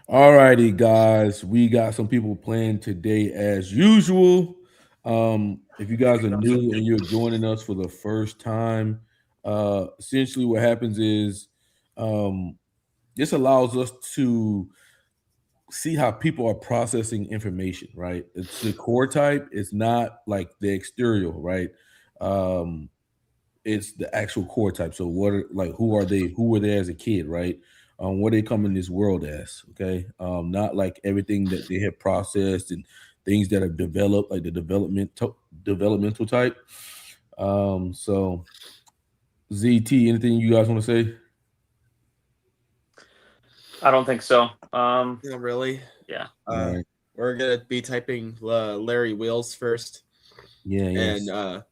All righty, guys. We got some people playing today as usual. If you guys are new and you're joining us for the first time, essentially what happens is um, this allows us to see how people are processing information, right? It's the core type, it's not like the exterior, right? Um, it's the actual core type. So what are like who are they? Who were they as a kid, right? What they come in this world as, okay? Not like everything that they have processed and things that have developed, like the developmental type. So ZT, anything you guys want to say? I don't think so. Not really. Yeah. Right. We're gonna be typing Larry Wheels first, Yeah, yes. and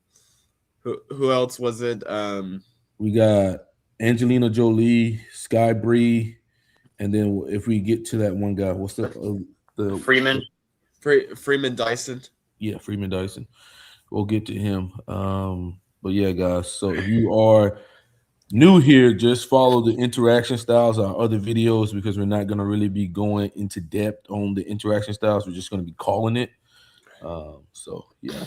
who else was it? We got Angelina Jolie, Sky Bri, and then if we get to that one guy, what's the Freeman. Freeman Dyson. Yeah, Freeman Dyson. We'll get to him. But yeah, guys. So if you are new here, just follow the interaction styles, our other videos, because we're not gonna really be going into depth on the interaction styles. We're just gonna be calling it. So yeah,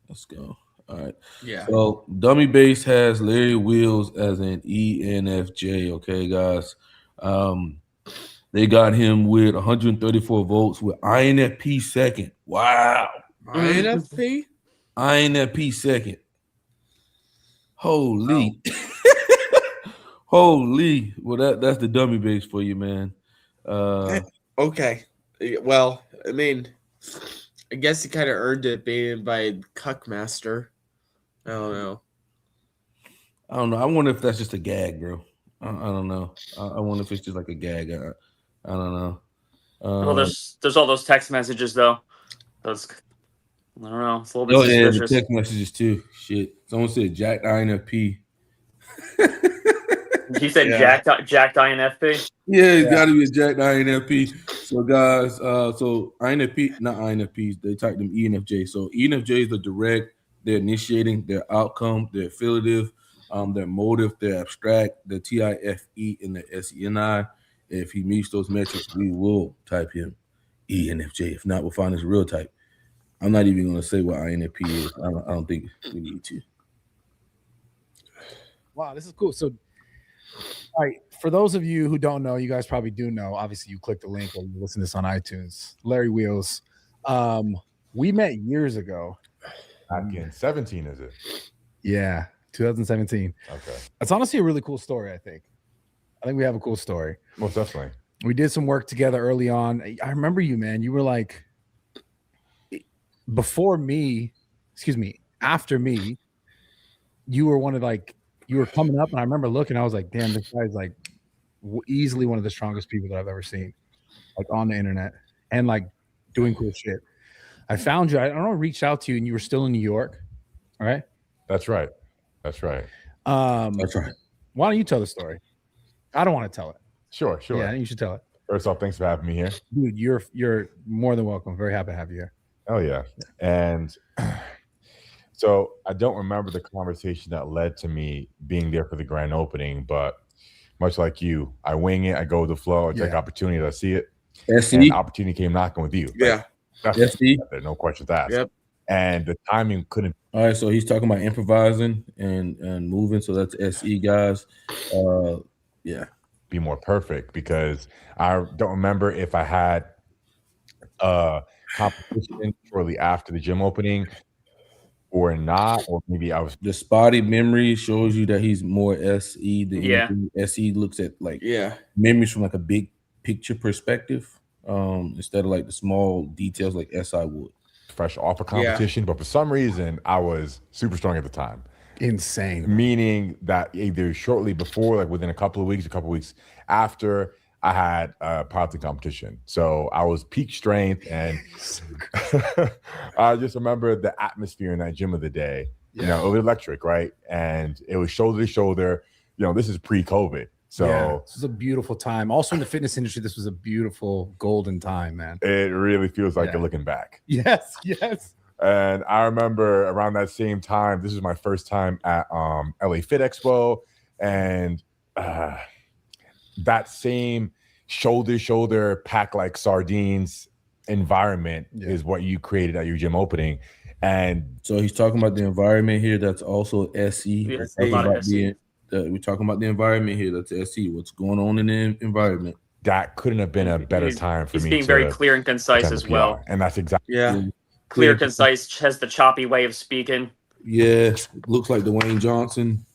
let's go. All right. Yeah. So Dummy Base has Larry Wheels as an ENFJ. Okay, guys. They got him with 134 votes with INFP second. Wow. INFP. INFP second. Holy. Holy. Well, that's the dummy base for you, man. Okay. Well, I mean, I guess he kind of earned it being by Cuckmaster. I don't know. I don't know. I wonder if that's just a gag, bro. I don't know. I wonder if it's just like a gag. I don't know. Well, there's all those text messages though. Those I don't know. It's a little bit yeah, the suspicious. text messages too. Shit. Someone said Jack INFP. He said jacked INFP. Yeah, it's got to be a Jack INFP. So guys, so INFP, not INFPs, they type them ENFJ. So ENFJ is the direct, they're initiating, their outcome, their affiliative, their motive, their abstract, the TIFE, and the SENI. If he meets those metrics, we will type him ENFJ. If not, we'll find his real type. I'm not even going to say what INFP is. I don't think we need to. Wow, this is cool. So, all right, for those of you who don't know, you guys probably do know. Obviously, you click the link or you listen to this on iTunes. Larry Wheels, we met years ago. Back in 17, is it? Yeah, 2017. Okay. It's honestly a really cool story, I think we have a cool story. Most definitely. We did some work together early on. I remember you, man. You were like, after me, you were one of like, you were coming up, and I remember looking, I was like, damn, this guy's like easily one of the strongest people that I've ever seen, like on the internet and like doing cool shit. I found you. I don't know, reached out to you, and you were still in New York. All right. That's right. That's right. That's right. Why don't you tell the story? I don't want to tell it. Sure. Yeah, you should tell it. First off, thanks for having me here. Dude, you're more than welcome. Very happy to have you here. Oh, yeah. And so I don't remember the conversation that led to me being there for the grand opening, but much like you, I wing it, I go with the flow, I take opportunity, I see it. And opportunity came knocking with you. Yeah. SE? No questions asked. Yep. And the timing couldn't. All right, so he's talking about improvising and moving. So that's SE, guys. Yeah. Be more perfect, because I don't remember if I had competition shortly after the gym opening or not, or maybe I was. The spotty memory shows you that he's more SE than anything. SE looks at like memories from like a big picture perspective, instead of like the small details like SI would. Fresh off a competition, but for some reason I was super strong at the time. Insane. Meaning that either shortly before, like within a couple of weeks after, I had a powerlifting competition. So I was peak strength, and I just remember the atmosphere in that gym of the day. You know, it was electric, right? And it was shoulder to shoulder. You know, this is pre-COVID. So this was a beautiful time. Also in the fitness industry, this was a beautiful golden time, man. It really feels like you're looking back. Yes. And I remember around that same time, this was my first time at LA Fit Expo, and that same shoulder to shoulder, pack like sardines environment is what you created at your gym opening. And so he's talking about the environment here. That's also SE. Yeah, We're a lot of talking we're talking about the environment here. That's SE. What's going on in the environment? that couldn't have been a better time for He's me. being very clear and concise attend as the PR. well. And that's exactly Clear, concise, has the choppy way of speaking. Yeah, looks like Dwayne Johnson.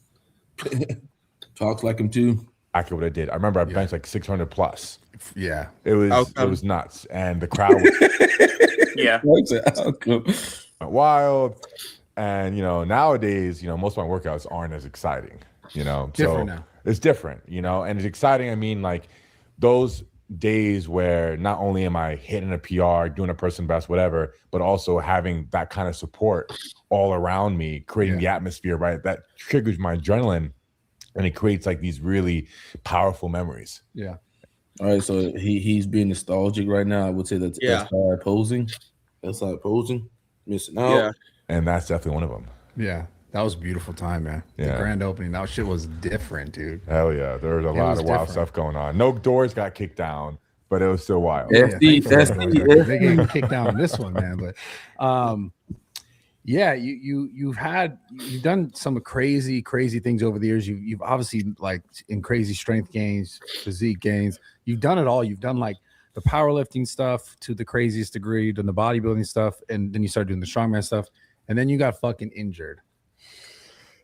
Talks like him too. exactly what I did. I remember I benched like 600 plus. Yeah. It was nuts. And the crowd was wild. And nowadays, most of my workouts aren't as exciting, Different so now. it's different, and it's exciting. I mean, like those days where not only am I hitting a PR, doing a person best, whatever, but also having that kind of support all around me, creating the atmosphere, right? That triggers my adrenaline and it creates like these really powerful memories. Yeah. All right, so he's being nostalgic right now. I would say that's SI posing. SI posing. Missing out. Yeah. And that's definitely one of them. Yeah. That was a beautiful time, man. Yeah. The grand opening. That shit was different, dude. Hell yeah. There was a lot of wild stuff going on. No doors got kicked down, but it was still wild. They getting kicked down on this one, man. But you've done some crazy things over the years. You've obviously like in crazy strength gains, physique gains. You've done it all. You've done like the powerlifting stuff to the craziest degree, you've done the bodybuilding stuff, and then you started doing the strongman stuff, and then you got fucking injured.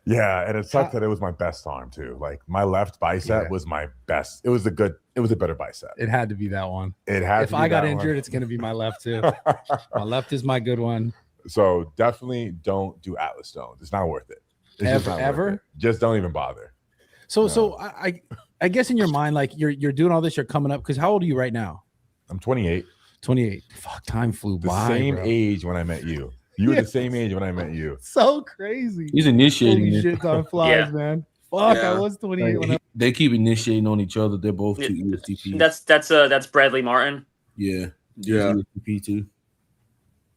Yeah, and it sucked that it was my best arm too. Like my left bicep was my best. It was a better bicep. It had to be that one. It had. If I got injured, it's gonna be my left too. My left is my good one. So definitely don't do Atlas stones. It's not worth it. It's Ever? Just don't even bother. So I guess in your mind, like you're doing all this, you're coming up. Because how old are you right now? I'm 28. 28. Fuck, time flew by. The same age when I met you. You were the same age when I met you. So crazy. He's initiating. Holy shit, time flies, man. Fuck, I was 28 when they keep initiating on each other. They're both two ESTPs. That's Bradley Martin. Yeah. ESTP too.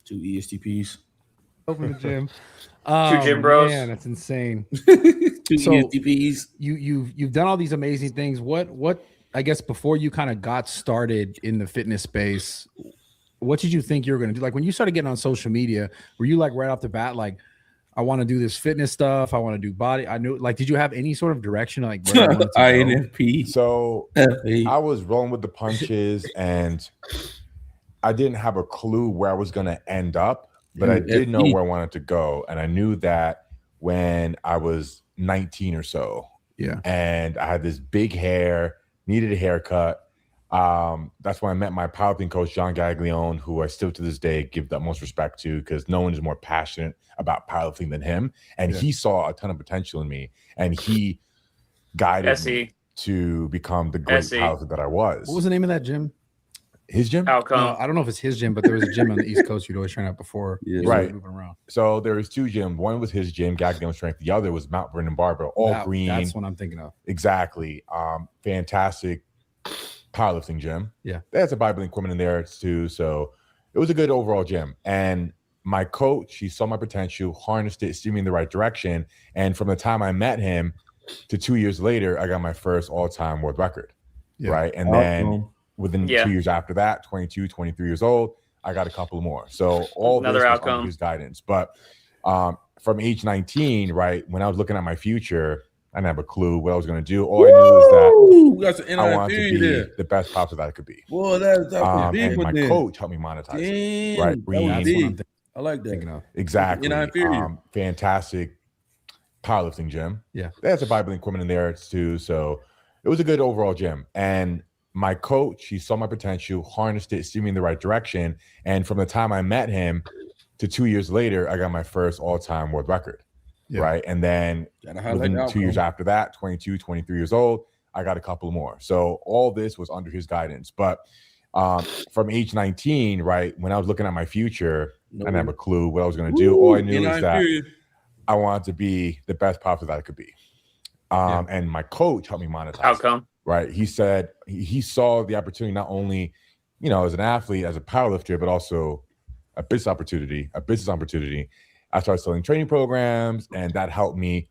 Two ESTPs. Open the gym. Two gym bros. Man, that's insane. Two ESTPs. You've done all these amazing things. What I guess before you kind of got started in the fitness space, what did you think you were going to do? Like when you started getting on social media, were you like right off the bat, like, I want to do this fitness stuff. I want to do body. I knew, like, did you have any sort of direction? Like, where I wanted to INFP. So I was rolling with the punches and I didn't have a clue where I was going to end up, but I did know where I wanted to go. And I knew that when I was 19 or so, and I had this big hair, needed a haircut. That's when I met my powerlifting coach, John Gaglione, who I still to this day give the most respect to because no one is more passionate about powerlifting than him. And he saw a ton of potential in me and he guided me to become the great powerlifter that I was. What was the name of that gym? His gym? How come? No, I don't know if it's his gym, but there was a gym on the East Coast you'd always train at before. Right. Moving around. So there was two gyms. One was his gym, Gaglione Strength. The other was Mount Vernon Barbell, green. That's what I'm thinking of. Exactly. Fantastic powerlifting gym. Yeah. They had some bodybuilding equipment in there too. So it was a good overall gym. And my coach, he saw my potential, harnessed it, steered me in the right direction. And from the time I met him to 2 years later, I got my first all-time world record. Right. And then within 2 years after that, 22, 23 years old, I got a couple more. So all Another this was outcome. under his guidance. But from age 19, right, when I was looking at my future, I didn't have a clue what I was going to do. All I knew is that I wanted to be the best powerlifter that I could be. Well, that's big and one my then. coach helped me monetize it. Right, That was green. big. I like that. Exactly. And I feel you. Fantastic powerlifting gym. Yeah. They had some bodybuilding equipment in there too. So it was a good overall gym. And my coach, he saw my potential, harnessed it, steered me in the right direction. And from the time I met him to 2 years later, I got my first all-time world record. Right. And then within 2 years after that, 22, 23 years old, I got a couple more. So all this was under his guidance. But from age 19, right, when I was looking at my future, I didn't have a clue what I was going to do. All I knew is that I wanted to be the best powerlifter that I could be. And my coach helped me monetize. How come? Right. He said he saw the opportunity not only, as an athlete, as a powerlifter, but also a business opportunity. I started selling training programs, and that helped me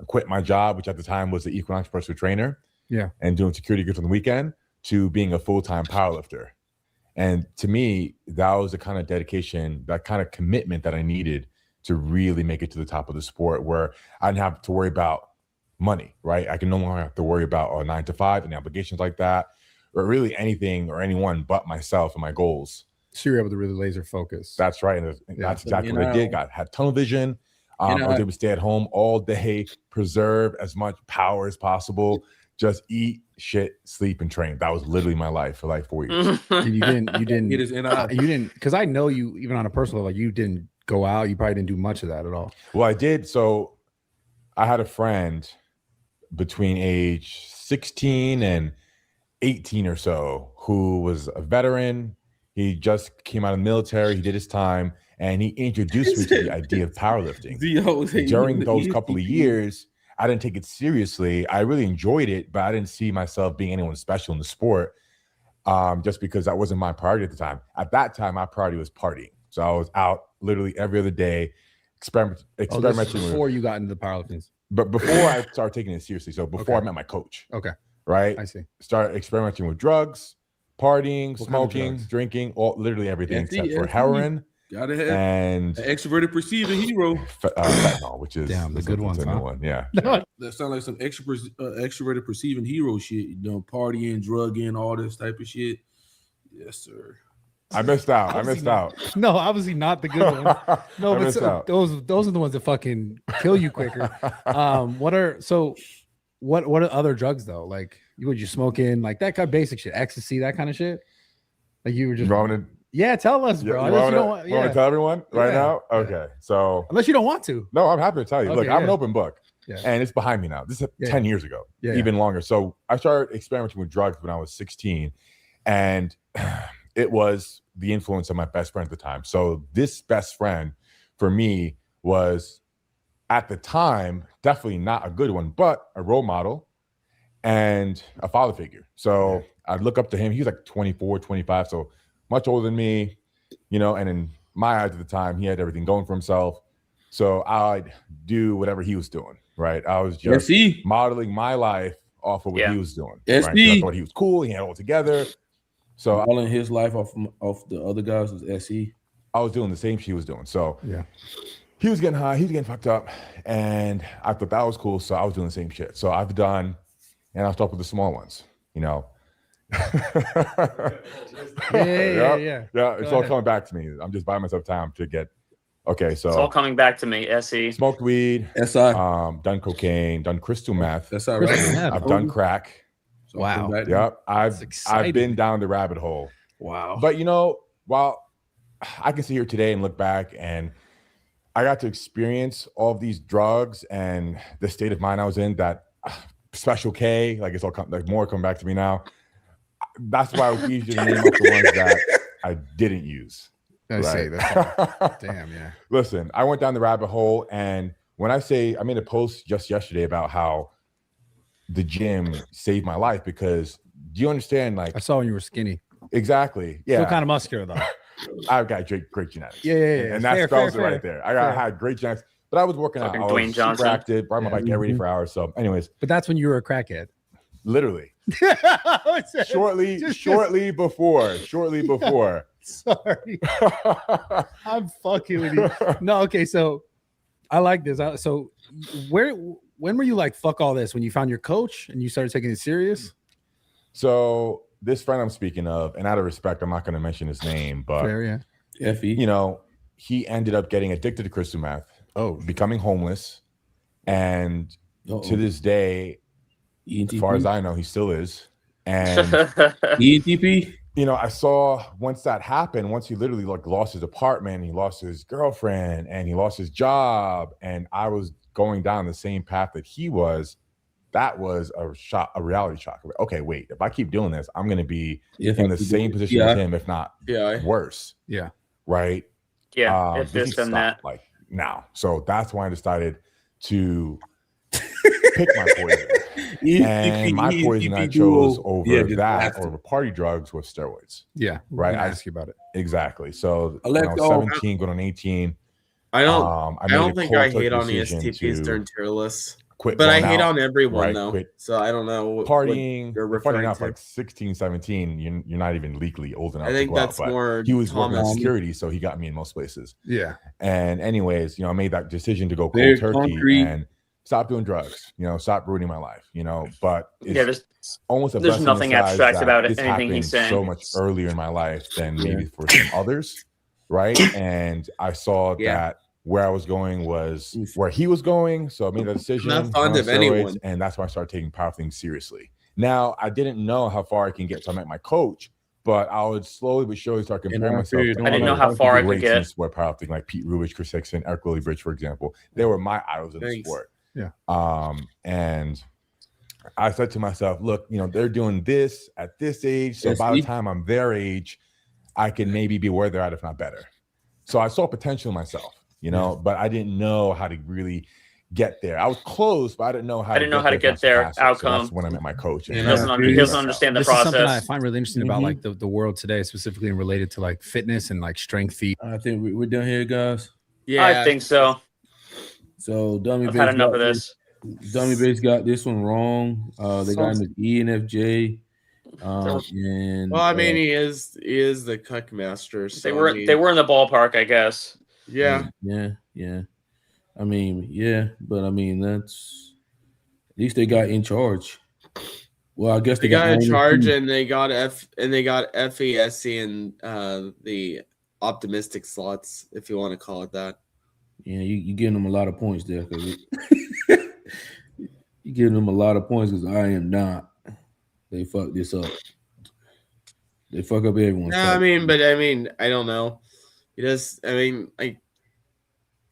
quit my job, which at the time was the Equinox personal trainer. Yeah. And doing security goods on the weekend, to being a full-time powerlifter. And to me, that was the kind of dedication, that kind of commitment that I needed to really make it to the top of the sport, where I didn't have to worry about money, right? I can no longer have to worry about a 9 to 5 and obligations like that, or really anything or anyone but myself and my goals. So you're able to really laser focus. That's right. And that's exactly what I did. Had tunnel vision. I was able to stay at home all day, preserve as much power as possible, just eat, shit, sleep, and train. That was literally my life for like 4 years. You didn't, It is because I know you, even on a personal level, you didn't go out. You probably didn't do much of that at all. Well, I did. So I had a friend between age 16 and 18 or so who was a veteran. He just came out of the military. He did his time, and he introduced me to the idea of powerlifting. During those couple of years, I didn't take it seriously. I really enjoyed it, but I didn't see myself being anyone special in the sport, just because that wasn't my priority at the time. At that time, my priority was partying. So I was out literally every other day, experimenting. Before you got into the powerlifting. But before I started taking it seriously. So before I met my coach. Okay. Right? I see. Started experimenting with drugs, partying, What kind of smoking, drugs? drinking, literally everything except for FD. heroin Gotta have and an extroverted perceiving hero. fentanyl, which is Damn, the good ones, a new huh? one. Yeah. That sounds like some extroverted perceiving hero shit. You know, partying, drugging, all this type of shit. Yes, sir. I missed out. No, obviously not the good one. No, I but missed out. those are the ones that fucking kill you quicker. What are other drugs though? Like you smoking like that kind of basic shit, ecstasy, that kind of shit? Like you were just yeah, tell us, bro. Unless you don't want to tell everyone right now? Yeah. Okay. So unless you don't want to. no, I'm happy to tell you. Okay, Look, I'm an yeah. open book. Yeah. And it's behind me now. This is 10 years ago, even longer. So I started experimenting with drugs when I was 16, and it was the influence of my best friend at the time. So this best friend for me was at the time definitely not a good one, but a role model and a father figure. So I'd look up to him. He was like 24, 25, so much older than me, you know, and in my eyes at the time, he had everything going for himself. So I'd do whatever he was doing, right? I was just modeling my life off of what he was doing. Right? So I thought he was cool. He had it all together. So modeling his life off the other guys was SE. I was doing the same she was doing. So he was getting high, he was getting fucked up, and I thought that was cool. So I was doing the same shit. So I've done, and I'll start with the small ones, you know. Yeah. It's all coming back to me. I'm just buying myself time to get. Okay, so It's all coming back to me. SE. smoked weed, SI. done cocaine, done crystal meth. That's all right. I've done crack. So Wow. Yep, I've been down the rabbit hole. Wow. But you know, while I can sit here today and look back, and I got to experience all of these drugs and the state of mind I was in, that Special K, like it's all like more coming back to me now. That's why it was easier to name up the ones that I didn't use. I see. That's damn, yeah. Listen, I went down the rabbit hole, and when I say, I made a post just yesterday about how the gym saved my life, because do you understand? Like I saw when you were skinny. Exactly. Yeah. Still kind of muscular though. I've got great genetics. Yeah. And that spells it right there. I had great genetics, but I was working out. I was Dwayne Johnson. super active, ride my bike every day for hours. So, anyways, But that's when you were a crackhead. literally shortly before. Sorry. I'm fucking with you. No, okay. So I like this. So when were you like, fuck all this? When you found your coach and you started taking it serious? So this friend I'm speaking of, and out of respect, I'm not going to mention his name, but Fair, yeah. FE. you know, he ended up getting addicted to crystal meth, becoming homeless, and to this day, as far as I know, he still is. And ENTP. you know, I saw once that happened, once he literally like lost his apartment, he lost his girlfriend, and he lost his job, and I was going down the same path that he was. That was a reality shock. Okay, wait, if I keep doing this, I'm going to be in the same position as him, if not worse. Yeah. Right. Yeah. If this this and that. like now. So that's why I decided to pick my poison. And my poison I chose over party drugs was steroids. Yeah. Right. I ask you about it. Exactly. So when I was 17, going on 18. I don't think I hate on ESTPs ESTPs during tier lists. quit. But I going hate out, on everyone right? though. Quit So I don't know what partying. you're But funny referring enough, to. like 16, 17, you're not even legally old enough I to think go out. that's But more he was working on Thomas. security, so he got me in most places. Yeah. And anyways, I made that decision to go Very cold turkey concrete. and stop doing drugs. Stop ruining my life. But it's Yeah, almost a there's blessing in nothing disguise abstract that about this anything he's happened so saying. much earlier in my life than Yeah. maybe for some others, right? And I saw Yeah. that where I was going was where he was going, so I made a decision. Not fond on of steroids, anyone. and that's when I started taking powerlifting seriously. Now I didn't know how far I can get, so I met my coach, but I would slowly but surely start comparing myself to I didn't know how far I could greats in the get. sport powerlifting, like Pete Rubich, Chris Hickson, Eric Willybridge, for example. They were my idols in the Thanks. sport. Yeah. And I said to myself, look, they're doing this at this age, so by the time I'm their age, I can maybe be where they're at, if not better. So I saw potential in myself, but I didn't know how to really get there. I was close, but I didn't know how to get there. Outcome. So that's when I met my coach. He doesn't understand the This process. is something I find really interesting about like the world today, specifically and related to like fitness and like strength feat. I think we're done here, guys. Yeah, I think so. So Dummy I've Base had enough got of this. Dummy Base got this one wrong. They got him as ENFJ. And well, I mean, he is the cuck master. So They were in the ballpark, I guess. Yeah. I mean, yeah, but I mean that's at least they got in charge. Well, I guess They got in charge, too. and they got FASC and the optimistic slots, if you want to call it that. Yeah, you giving them a lot of points there, because you giving them a lot of points because I am not. They fuck this up. They fuck up everyone's. No, I mean, I don't know. He does. I mean, like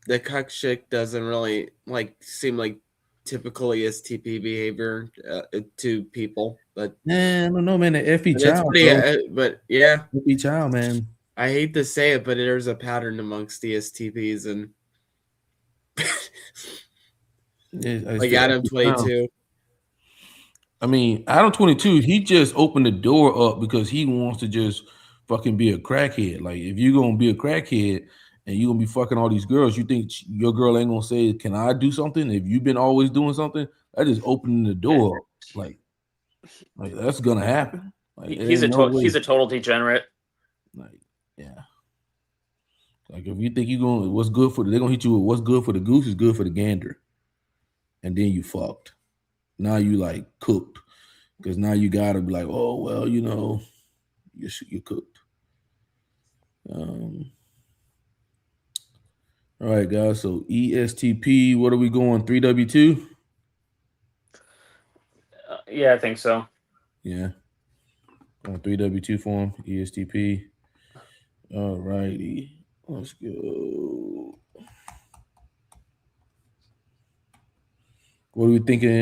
the cuck chick doesn't really seem like typical ESTP behavior to people, but I don't know, man. The FE it's child, pretty. But yeah, FE child, man. I hate to say it, but there's a pattern amongst ESTPs and like Adam 22. I mean, Adam 22, he just opened the door up because he wants to just fucking be a crackhead. Like, if you're gonna be a crackhead and you're gonna be fucking all these girls, you think your girl ain't gonna say, "Can I do something?" If you've been always doing something, that just opening the door up. Like that's gonna happen. Like, he's a total degenerate. Like, yeah. Like, if you think you're going, what's good for they're gonna hit you with what's good for the goose is good for the gander, and then you fucked. Now you like cooked, because now you gotta be like, oh well, you're cooked. All right, guys. So ESTP, what are we going? 3W2? Yeah, I think so. Yeah. On 3W2 form, ESTP. All righty. Let's go. What are we thinking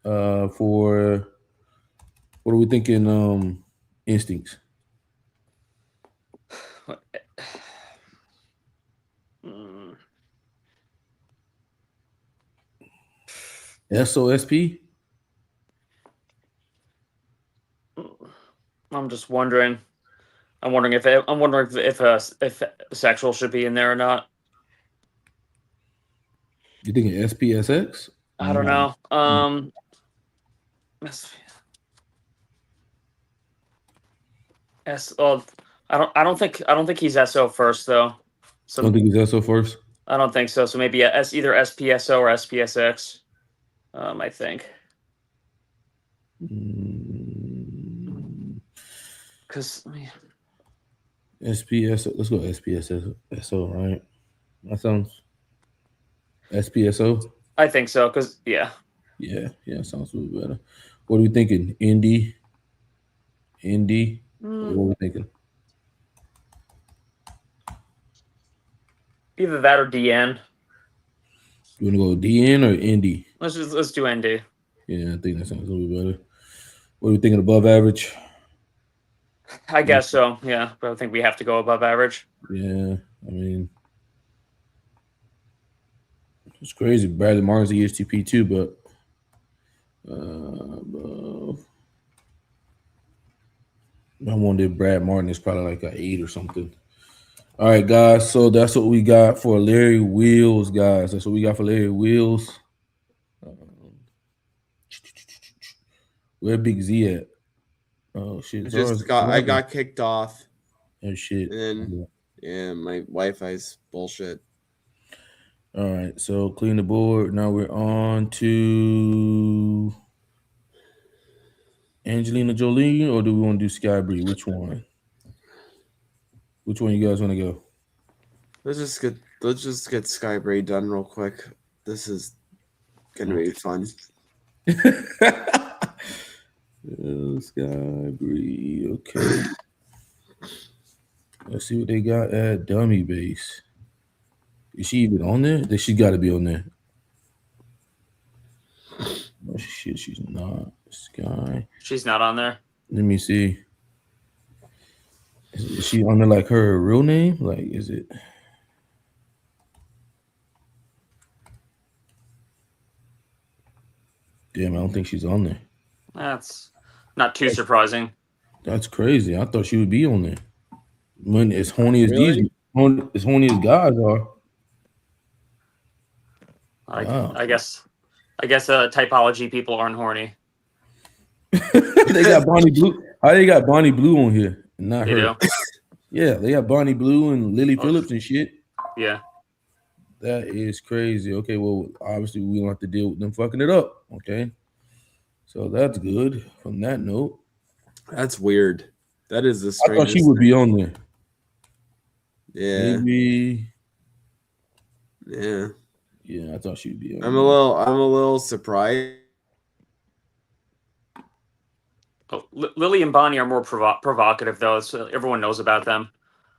for what are we thinking instincts? SOSP? I'm just wondering. I'm wondering if sexual should be in there or not. You thinking SPSX? I don't know. I don't think he's SO first though. So Don't think he's SO first? I don't think so. So maybe either SPSO or SPSX. I think. Because SPSO. Let's go SPSO, right? That sounds SPSO. I think so. Because yeah, sounds a little better. What are we thinking? Indy. What are we thinking? Either that or DN. You want to go DN or Indy? Let's do ND. Yeah, I think that sounds a little bit better. What are we thinking? Above average? I guess so. Yeah, but I think we have to go above average. Yeah, I mean, it's crazy. Bradley Martin's the ESTP too, but I wonder if Brad Martin is probably like an 8 or something. All right, guys. So that's what we got for Larry Wheels, guys. That's what we got for Larry Wheels. Where Big Z at? Oh shit! I got kicked off. Oh shit! And yeah, my Wi-Fi's bullshit. All right, so clean the board. Now we're on to Angelina Jolie, or do we want to do Sky Bri? Which one? Which one you guys want to go? Let's just get Sky Bri done real quick. This is gonna be fun. Sky Bri. Okay. Let's see what they got at Dummy Base. Is she even on there? She got to be on there. Oh shit, she's not. Sky. She's not on there. Let me see. Is she on there like her real name? Like, is it? Damn, I don't think she's on there. That's not too surprising. That's crazy. I thought she would be on there. When as horny as these, as horny as guys are. Wow. I guess typology people aren't horny. They got Bonnie Blue. How they got Bonnie Blue on here? Not They her. do. Yeah, they got Bonnie Blue and Lily Phillips and shit. Yeah. That is crazy. Okay, well, obviously we don't have to deal with them fucking it up. Okay. So that's good from that note. That's weird. That is the I strangest. thought she would be on there. Yeah. Maybe. Yeah. Yeah, I thought she'd be on I'm a little surprised. Oh, Lily and Bonnie are more provocative, though. So everyone knows about them.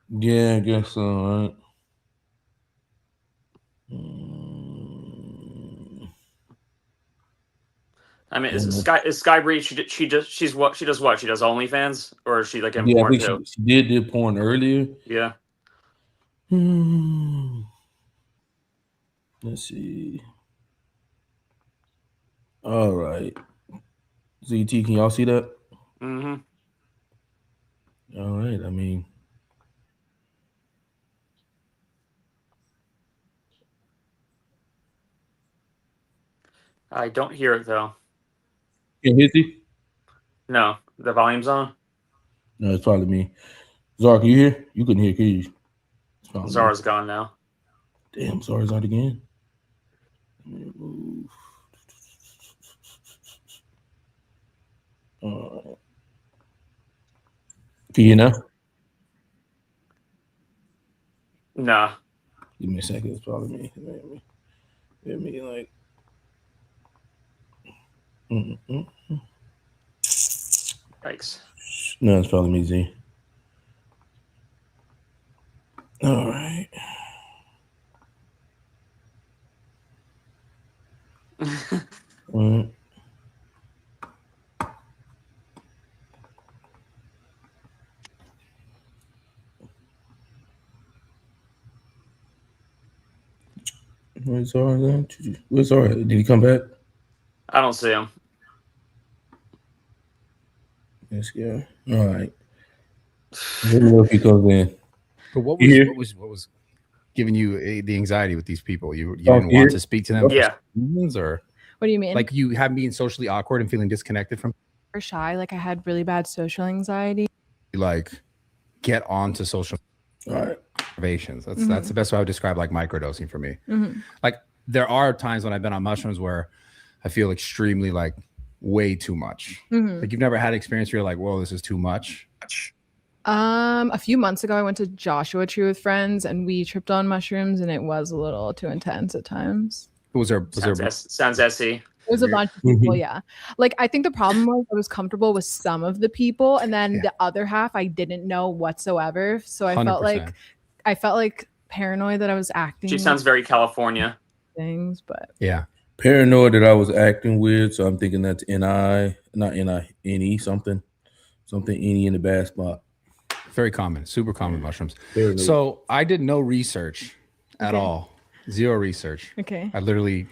Yeah, I guess so, right? I mean, is Sky Bri? She does what? She does OnlyFans, or is she like in Yeah, I porn think too? she did porn earlier. Yeah. Let's see. All right. ZT, can y'all see that? Mm-hmm. All right. I mean, I don't hear it though. can you hear it? No, the volume's on. No, it's probably me. Zara, can you hear? You couldn't hear, can you? Zara's gone now. Damn, Zara's out again. Let me move. All right. Can you now? Nah. Give me a second. It's probably me. Let me like. Thanks. No, it's probably me, Z. All right. Where's Zara? Where's Zara? Did he come back? I don't see him. Yes, yeah. All right. Let me know if he comes in. But what was giving you the anxiety with these people? You didn't want to speak to them? Yeah. Or What do you mean? like you have being socially awkward and feeling disconnected from or shy? Like I had really bad social anxiety. like get onto social All right. motivations. That's the best way I would describe like microdosing for me. Mm-hmm. Like there are times when I've been on mushrooms where I feel extremely like way too much. Mm-hmm. Like you've never had experience where you're like, whoa, this is too much. A few months ago, I went to Joshua Tree with friends, and we tripped on mushrooms, and it was a little too intense at times. Sounds SE. It was a bunch of people, yeah. Like I think the problem was I was comfortable with some of the people, and then the other half I didn't know whatsoever. So I 100%. felt like paranoid that I was acting. She sounds very California. Things, but yeah. Paranoid that I was acting weird, so I'm thinking that's NE something NE in the bad spot. Very common, super common mushrooms. Paranoid. So I did no research at all. Zero research. okay. I literally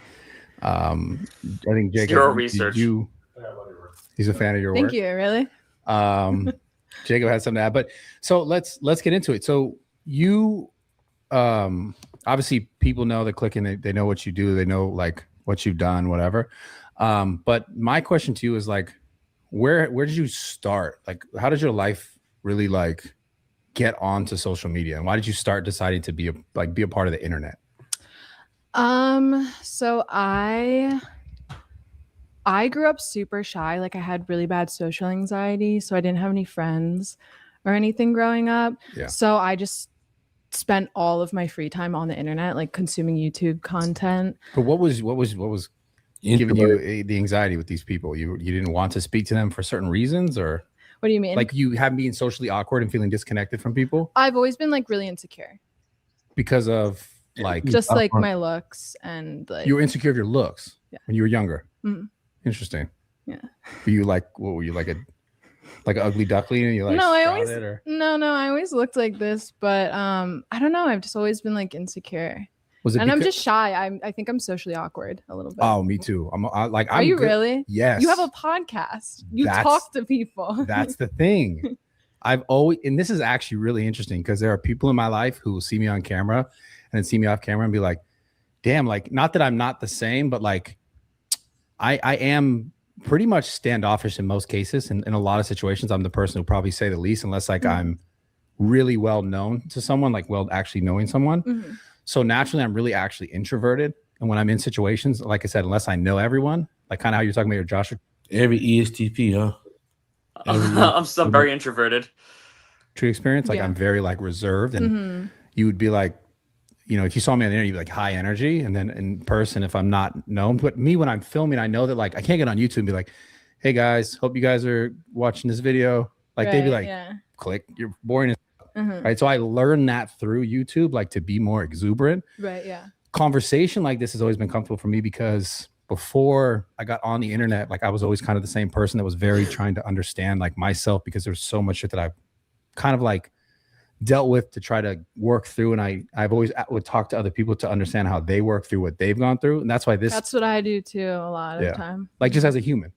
I think Jacob Zero research. He's a fan of your Thank work. you. Really? Jacob has something to add. But so let's get into it. So you obviously people know they're clicking, they know what you do, they know like what you've done, whatever. But my question to you is like, where did you start? Like, how did your life really like get onto social media, and why did you start deciding to be a part of the internet? So I grew up super shy. Like I had really bad social anxiety, so I didn't have any friends or anything growing up. Yeah. So I just spent all of my free time on the internet, like consuming YouTube content. But what was giving you the anxiety with these people? You didn't want to speak to them for certain reasons, or What do you mean? like you have being socially awkward and feeling disconnected from people I've always been like really insecure, because of like just like my looks and like you were insecure of your looks when you were younger. Mhm. Interesting. Yeah. Were you like, what were you like an ugly duckling and you like No, I sprouted, always looked like this, but I don't know. I've just always been like insecure. was it? And I'm just shy. I think I'm socially awkward a little bit. Oh, me too. Are you good. really? Yes. You have a podcast. You talk to people. That's the thing. I've always, and this is actually really interesting because there are people in my life who will see me on camera and then see me off camera and be like, damn, like, not that I'm not the same, but like, I am pretty much standoffish in most cases. And in a lot of situations, I'm the person who probably say the least, unless like I'm really well known to someone, like well, actually knowing someone. Mm-hmm. So naturally, I'm really actually introverted. And when I'm in situations, like I said, unless I know everyone, like kind of how you're talking about your Joshua. Every ESTP, huh? I'm very introverted. True experience. Like I'm very like reserved, and you would be like, you know, if you saw me on the internet, you'd be like high energy. And then in person, if I'm not known, but me, when I'm filming, I know that like, I can't get on YouTube and be like, hey guys, hope you guys are watching this video. Like they'd be like, click, you're boring. Right. So I learned that through YouTube, like to be more exuberant. Right. Yeah. Conversation like this has always been comfortable for me because before I got on the internet, like I was always kind of the same person that was very trying to understand like myself, because there's so much shit that I've kind of like dealt with to try to work through. And I've always would talk to other people to understand how they work through what they've gone through. And that's why that's what I do too a lot of the time. Like just as a human.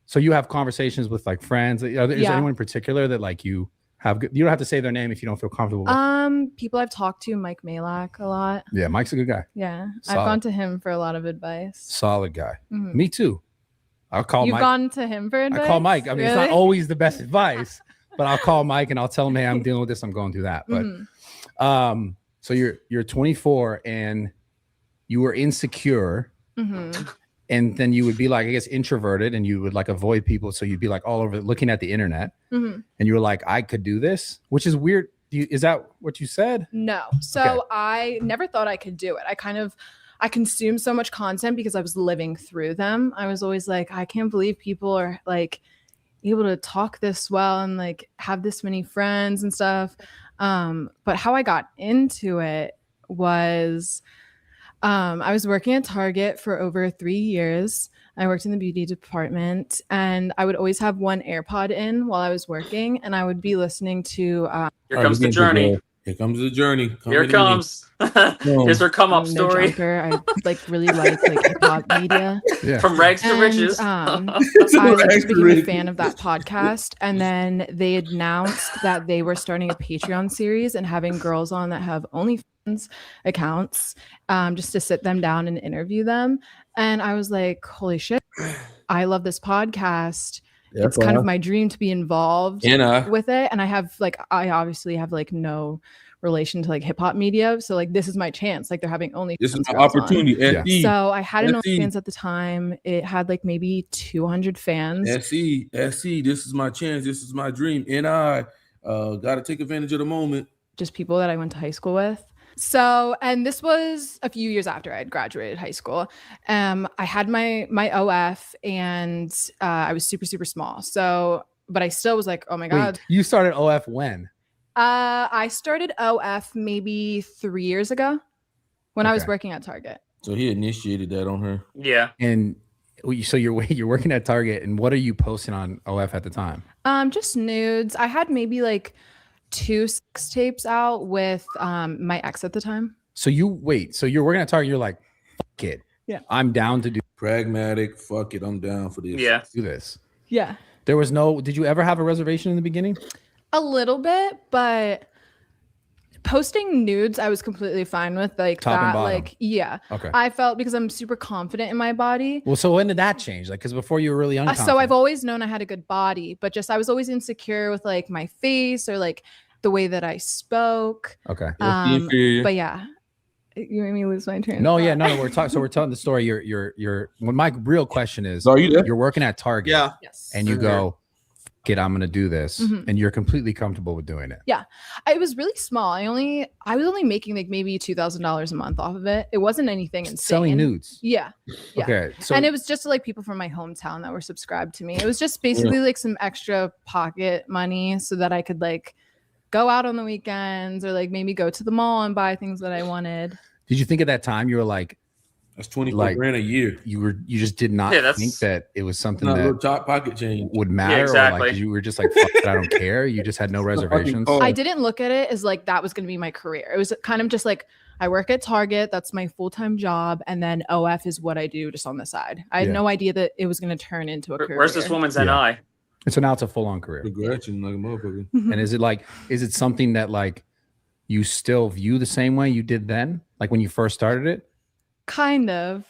So you have conversations with like friends. Is there anyone in particular that like you have? You don't have to say their name if you don't feel comfortable with. People I've talked to, Mike Malak a lot. Yeah, Mike's a good guy. Yeah, Solid. I've gone to him for a lot of advice. Solid guy. Me too. I'll call You've Mike. gone to him for advice? I call Mike. I mean, really? It's not always the best advice, but I'll call Mike and I'll tell him, hey, I'm dealing with this. I'm going through that. But so you're 24 and you were insecure. And then you would be like, I guess, introverted, and you would like avoid people. So you'd be like all over looking at the internet, and you were like, I could do this, which is weird. Is that what you said? No. So I never thought I could do it. I consumed so much content because I was living through them. I was always like, I can't believe people are like able to talk this well and like have this many friends and stuff. But how I got into it was I was working at Target for over 3 years. I worked in the beauty department, and I would always have one AirPod in while I was working, and I would be listening to Here comes the journey. Here comes the journey. Here it comes. Here's her come up story. I like really like hip hop media. From rags to riches. I like became a fan of that podcast, and then they announced that they were starting a Patreon series and having girls on that have OnlyFans accounts, just to sit them down and interview them. And I was like, holy shit, I love this podcast. It's kind of my dream to be involved with it. And I obviously have like no relation to like hip hop media. So like, this is my chance. Like they're having OnlyFans. This is my opportunity. So I had an OnlyFans at the time. It had like maybe 200 fans. SC, this is my chance. This is my dream. And I got to take advantage of the moment. Just people that I went to high school with. So, and this was a few years after I had graduated high school. I had my OF, and I was super, super small. So, but I still was like, oh my God. Wait, you started OF when? I started OF maybe 3 years ago when I was working at Target. So he initiated that on her. Yeah. And so you're working at Target, and what are you posting on OF at the time? Just nudes. I had maybe like 2 sex tapes out with my ex at the time. So you're working at Target, you're like, fuck it. Yeah. I'm down to do pragmatic. Fuck it. I'm down for this. Yeah. Do this. Yeah. Did you ever have a reservation in the beginning? A little bit, but posting nudes I was completely fine with, like Top and that, bottom. like yeah. Okay. I felt, because I'm super confident in my body. Well, so when did that change? Like, because before you were really unconfident. So I've always known I had a good body, but just I was always insecure with like my face or like the way that I spoke. Okay. But yeah, you made me lose my train. No, of yeah, thought. no. We're telling the story. You're. When my real question is, So are you there? you're working at Target, Yeah. Yes. and you go, "Kid, I'm gonna do this," Mhm. and you're completely comfortable with doing it. It was really small. I was only making like maybe $2,000 a month off of it. It wasn't anything insane. Selling nudes. Yeah. Yeah. Okay. So And it was just like people from my hometown that were subscribed to me. It was just basically like some extra pocket money so that I could like go out on the weekends or like maybe go to the mall and buy things that I wanted. did you think at that time you were like, That's 24 Like- grand a year. you just did not Yeah, that's- think that it was something Not a that little top pocket change. would matter, or exactly. like you were just like, fuck it, I don't care. You just had no reservations. Oh. I didn't look at it as like that was going to be my career. It was kind of just like I work at Target, that's my full-time job, and then OF is what I do just on the side. I had Yeah. no idea that it was going to turn into a career. Where's this woman's Yeah. NI? And so now it's a full-on career. Regression like a motherfucker. And is it something that like you still view the same way you did then, like when you first started it? Kind of.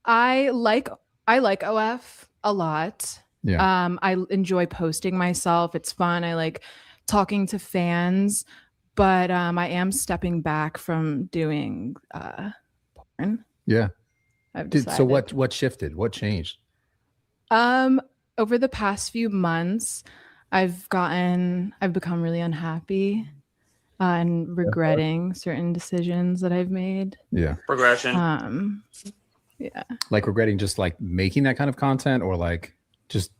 I like OF a lot. Yeah. I enjoy posting myself. It's fun. I like talking to fans, but I am stepping back from doing porn. Yeah. I've So decided. what shifted? What changed? Over the past few months, I've become really unhappy and regretting certain decisions that I've made. Yeah. Progression. Like regretting just like making that kind of content, or like just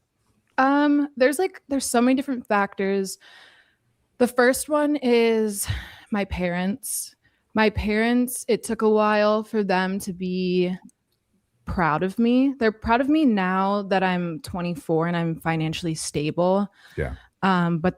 There's so many different factors. The first one is my parents. My parents, it took a while for them to be proud of me. They're proud of me now that I'm 24 and I'm financially stable. Yeah. But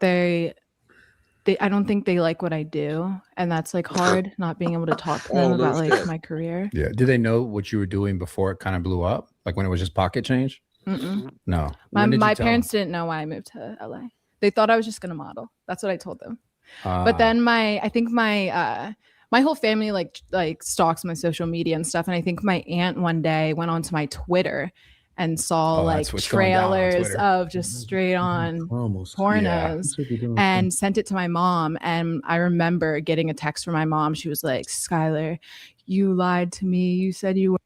I don't think they like what I do, and that's like hard not being able to talk to them Oh, no about like shit. my career. Yeah. Did they know what you were doing before it kind of blew up? Like when it was just pocket change? Mm-mm. No. My When did you my tell parents didn't know why I moved to LA. They thought I was just gonna model. That's what I told them. them? But then I think my whole family like stalks my social media and stuff, and I think my aunt one day went onto my Twitter and saw Oh, like that's what's going down on trailers Twitter. of just straight on Almost. pornos and sent it to my mom. And I remember getting a text from my mom. She was like, "Skylar, you lied to me. You said you were."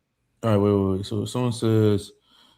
All right, wait. So someone says,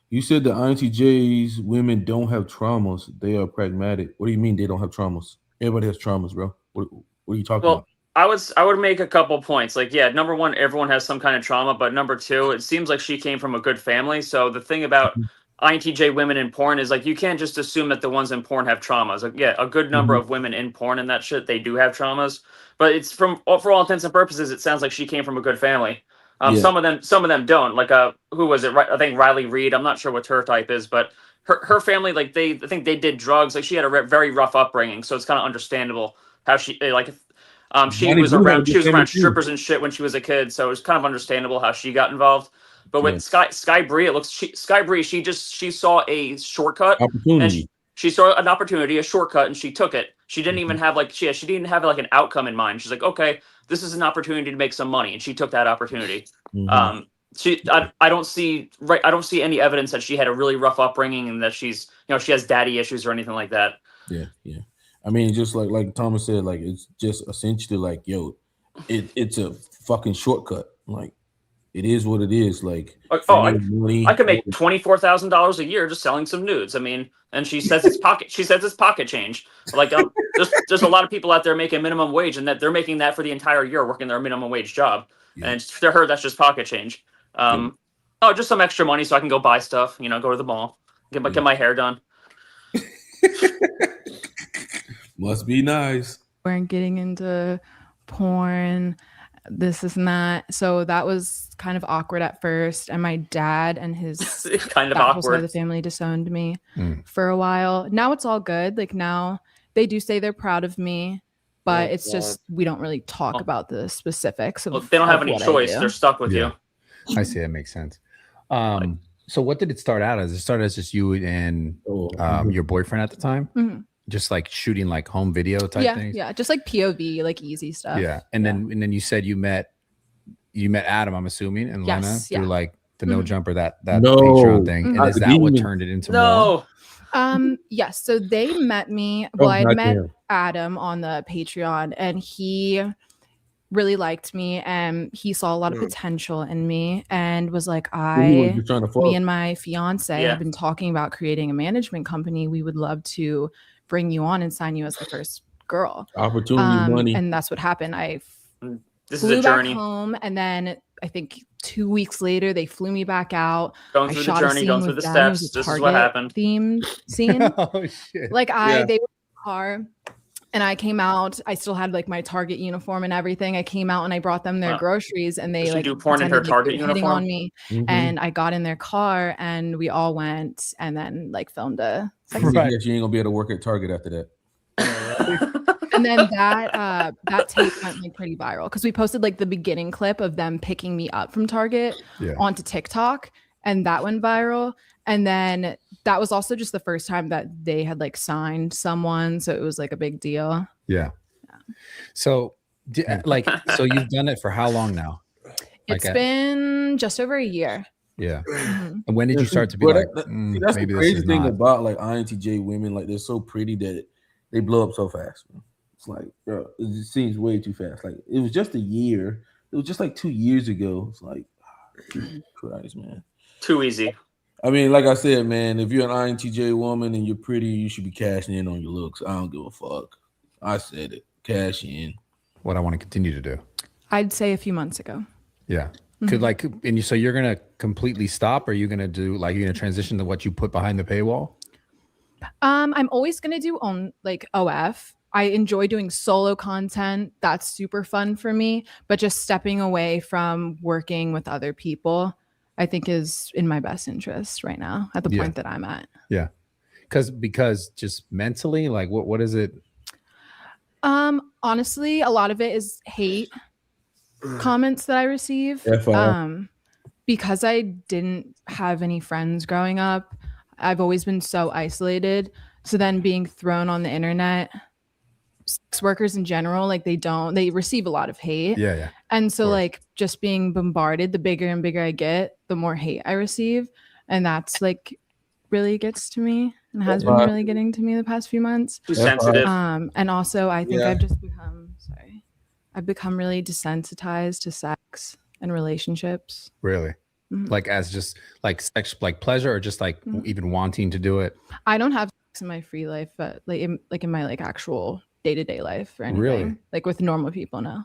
you said the INTJs women don't have traumas. They are pragmatic. What do you mean they don't have traumas? Everybody has traumas, bro. What are you talking Well, about? I would make a couple points. Like, yeah, number one, everyone has some kind of trauma, but number two, it seems like she came from a good family. So the thing about INTJ women in porn is like you can't just assume that the ones in porn have traumas. Like, yeah, a good number of women in porn and that shit, they do have traumas. But it's for all intents and purposes, it sounds like she came from a good family. Yeah. Some of them don't. Like who was it? I think Riley Reid. I'm not sure what her type is, but her family, like I think they did drugs. Like she had a very rough upbringing, so it's kind of understandable how she she Johnny was Blue had a around good family, too. strippers and shit when she was a kid, so it was kind of understandable how she got involved. But with Yeah. Sky Bri, Sky Bri, she saw a shortcut and Opportunity. she saw an opportunity, a shortcut, and she took it. She didn't even have she didn't have like an outcome in mind. She's like, okay, this is an opportunity to make some money, and she took that opportunity. Mhm. I don't see any evidence that she had a really rough upbringing and that she has daddy issues or anything like that. Yeah. I mean, just like Thomas said, like it's just essentially like, yo, it's a fucking shortcut. Like it is what it is. Like money. I could make $24,000 a year just selling some nudes. I mean, and she says it's pocket. She says it's pocket change. Like there's a lot of people out there making minimum wage, and that they're making that for the entire year working their minimum wage job, and to her that's just pocket change. Oh, just some extra money so I can go buy stuff. Go to the mall, get my hair done. Must be nice. Weren't getting into porn, this is not. So that was kind of awkward at first. And my dad and his kind of that whole side of the awkward. family disowned me for a while. Now it's all good. Like now they do say they're proud of me, but it's just we don't really talk about the specifics of Well, they don't have any what I choice. do. They're stuck with you. I see, that makes sense. So what did it start out as? It started as just you and your boyfriend at the time? Mhm. just like shooting like home video type things? Yeah, just like POV, like easy stuff. Yeah. And then you said you met Adam, I'm assuming, and Lena through like the No Jumper, that No. Patreon thing. And is The that what demon. turned it into more? Yes. So they met me. Oh, Well, I not met him. Adam on the Patreon, and he really liked me, and he saw a lot of potential in me, and was like, He was trying to fuck. me and my fiance have been talking about creating a management company. We would love to bring you on and sign you as the first girl. Opportunity, money. And that's what happened. I This flew is a back journey. home, and then I think 2 weeks later they flew me back out. Going I through the shot a journey, scene going through with the them. It was steps. a This is what Target happened. themed scene. Oh shit. Like they were in the car, and I came out. I still had like my Target uniform and everything. I came out and I brought them their groceries, and they Did she like do porn in her pretended like Target they were hitting uniform? on me. Mhm. And I got in their car, and we all went, and then like filmed a sex scene. Yeah, she ain't gonna be able to work at Target after that. And then that tape went like pretty viral because we posted like the beginning clip of them picking me up from Target onto TikTok, and that went viral. And then that was also just the first time that they had like signed someone, so it was like a big deal. Yeah. So so you've done it for how long now? It's been just over a year. Yeah. Mhm. And when did you start to be But like, see, that's maybe the this crazy is thing not? about like INTJ women. Like they're so pretty that they blow up so fast. Man. It's like it just seems way too fast. Like it was just a year. It was just like 2 years ago. It's like, Jesus Christ, man. Too easy. I mean, like I said, man, if you're an INTJ woman and you're pretty, you should be cashing in on your looks. I don't give a fuck. I said it. Cash in. What I want to continue to do. I'd say a few months ago. Yeah. Could like, and so you're gonna completely stop, or are you gonna do like you're gonna transition to what you put behind the paywall? I'm always gonna do on like OF. I enjoy doing solo content. That's super fun for me. But just stepping away from working with other people, I think is in my best interest right now at the point that I'm at. Yeah. Because just mentally, like what is it? Honestly, a lot of it is hate comments that I receive. Because I didn't have any friends growing up, I've always been so isolated. So then being thrown on the internet, sex workers in general, like they receive a lot of hate. Yeah. And so like just being bombarded, the bigger and bigger I get, the more hate I receive. And that's like really gets to me and has been really getting to me the past few months. Too sensitive. And also I think I've just become really desensitized to sex and relationships. Really? Like as just like sex, like pleasure, or just like even wanting to do it? I don't have sex in my free life, but like in my like actual day-to-day life or anything. Really? Like with normal people, no.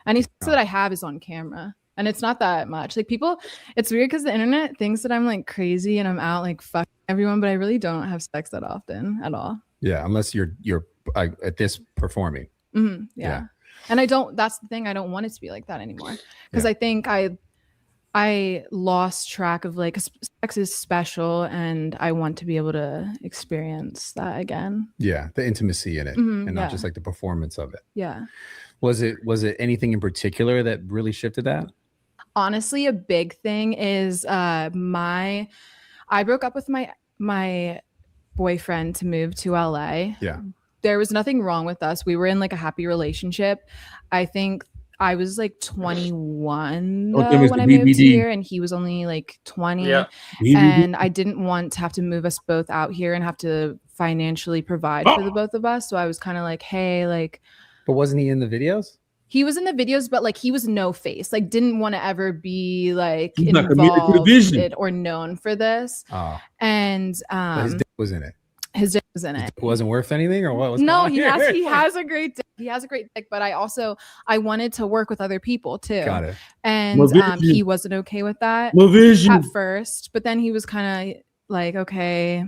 Any sex that I have is on camera. And it's not that much. Like people, it's weird because the internet thinks that I'm like crazy and I'm out like fucking everyone, but I really don't have sex that often at all. Yeah, unless you're at this performing. Yeah. And that's the thing. I don't want it to be like that anymore. Because I think I lost track of like sex is special and I want to be able to experience that again. Yeah, the intimacy in it and not just like the performance of it. Yeah. Was it anything in particular that really shifted that? Honestly, a big thing is I broke up with my boyfriend to move to LA. Yeah. There was nothing wrong with us. We were in like a happy relationship. I think I was like 21 when I moved here, and he was only like 20. Yeah. And I didn't want to have to move us both out here and have to financially provide for the both of us. So I was kind of like, hey, like. But wasn't he in the videos? He was in the videos, but like he was no face. Like didn't want to ever be like He's not committed to the vision or known for this. Oh. And but his dick was in it. His dick was in it. It wasn't worth anything, or what was? No, he has a great dick. He has a great dick, but I wanted to work with other people too. Got it. And he wasn't okay with that at first, but then he was kind of like, okay,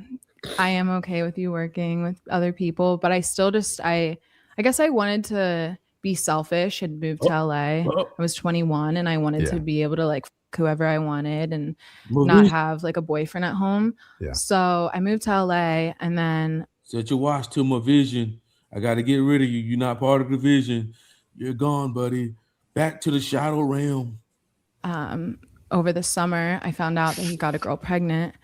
I am okay with you working with other people, but I still just I guess I wanted to be selfish and move to LA. I was 21 and I wanted to be able to like whoever I wanted and not have like a boyfriend at home. Yeah. So I moved to LA and then set your watch to my vision. I got to get rid of you. You're not part of the vision. You're gone, buddy. Back to the shadow realm. Over the summer, I found out that he got a girl pregnant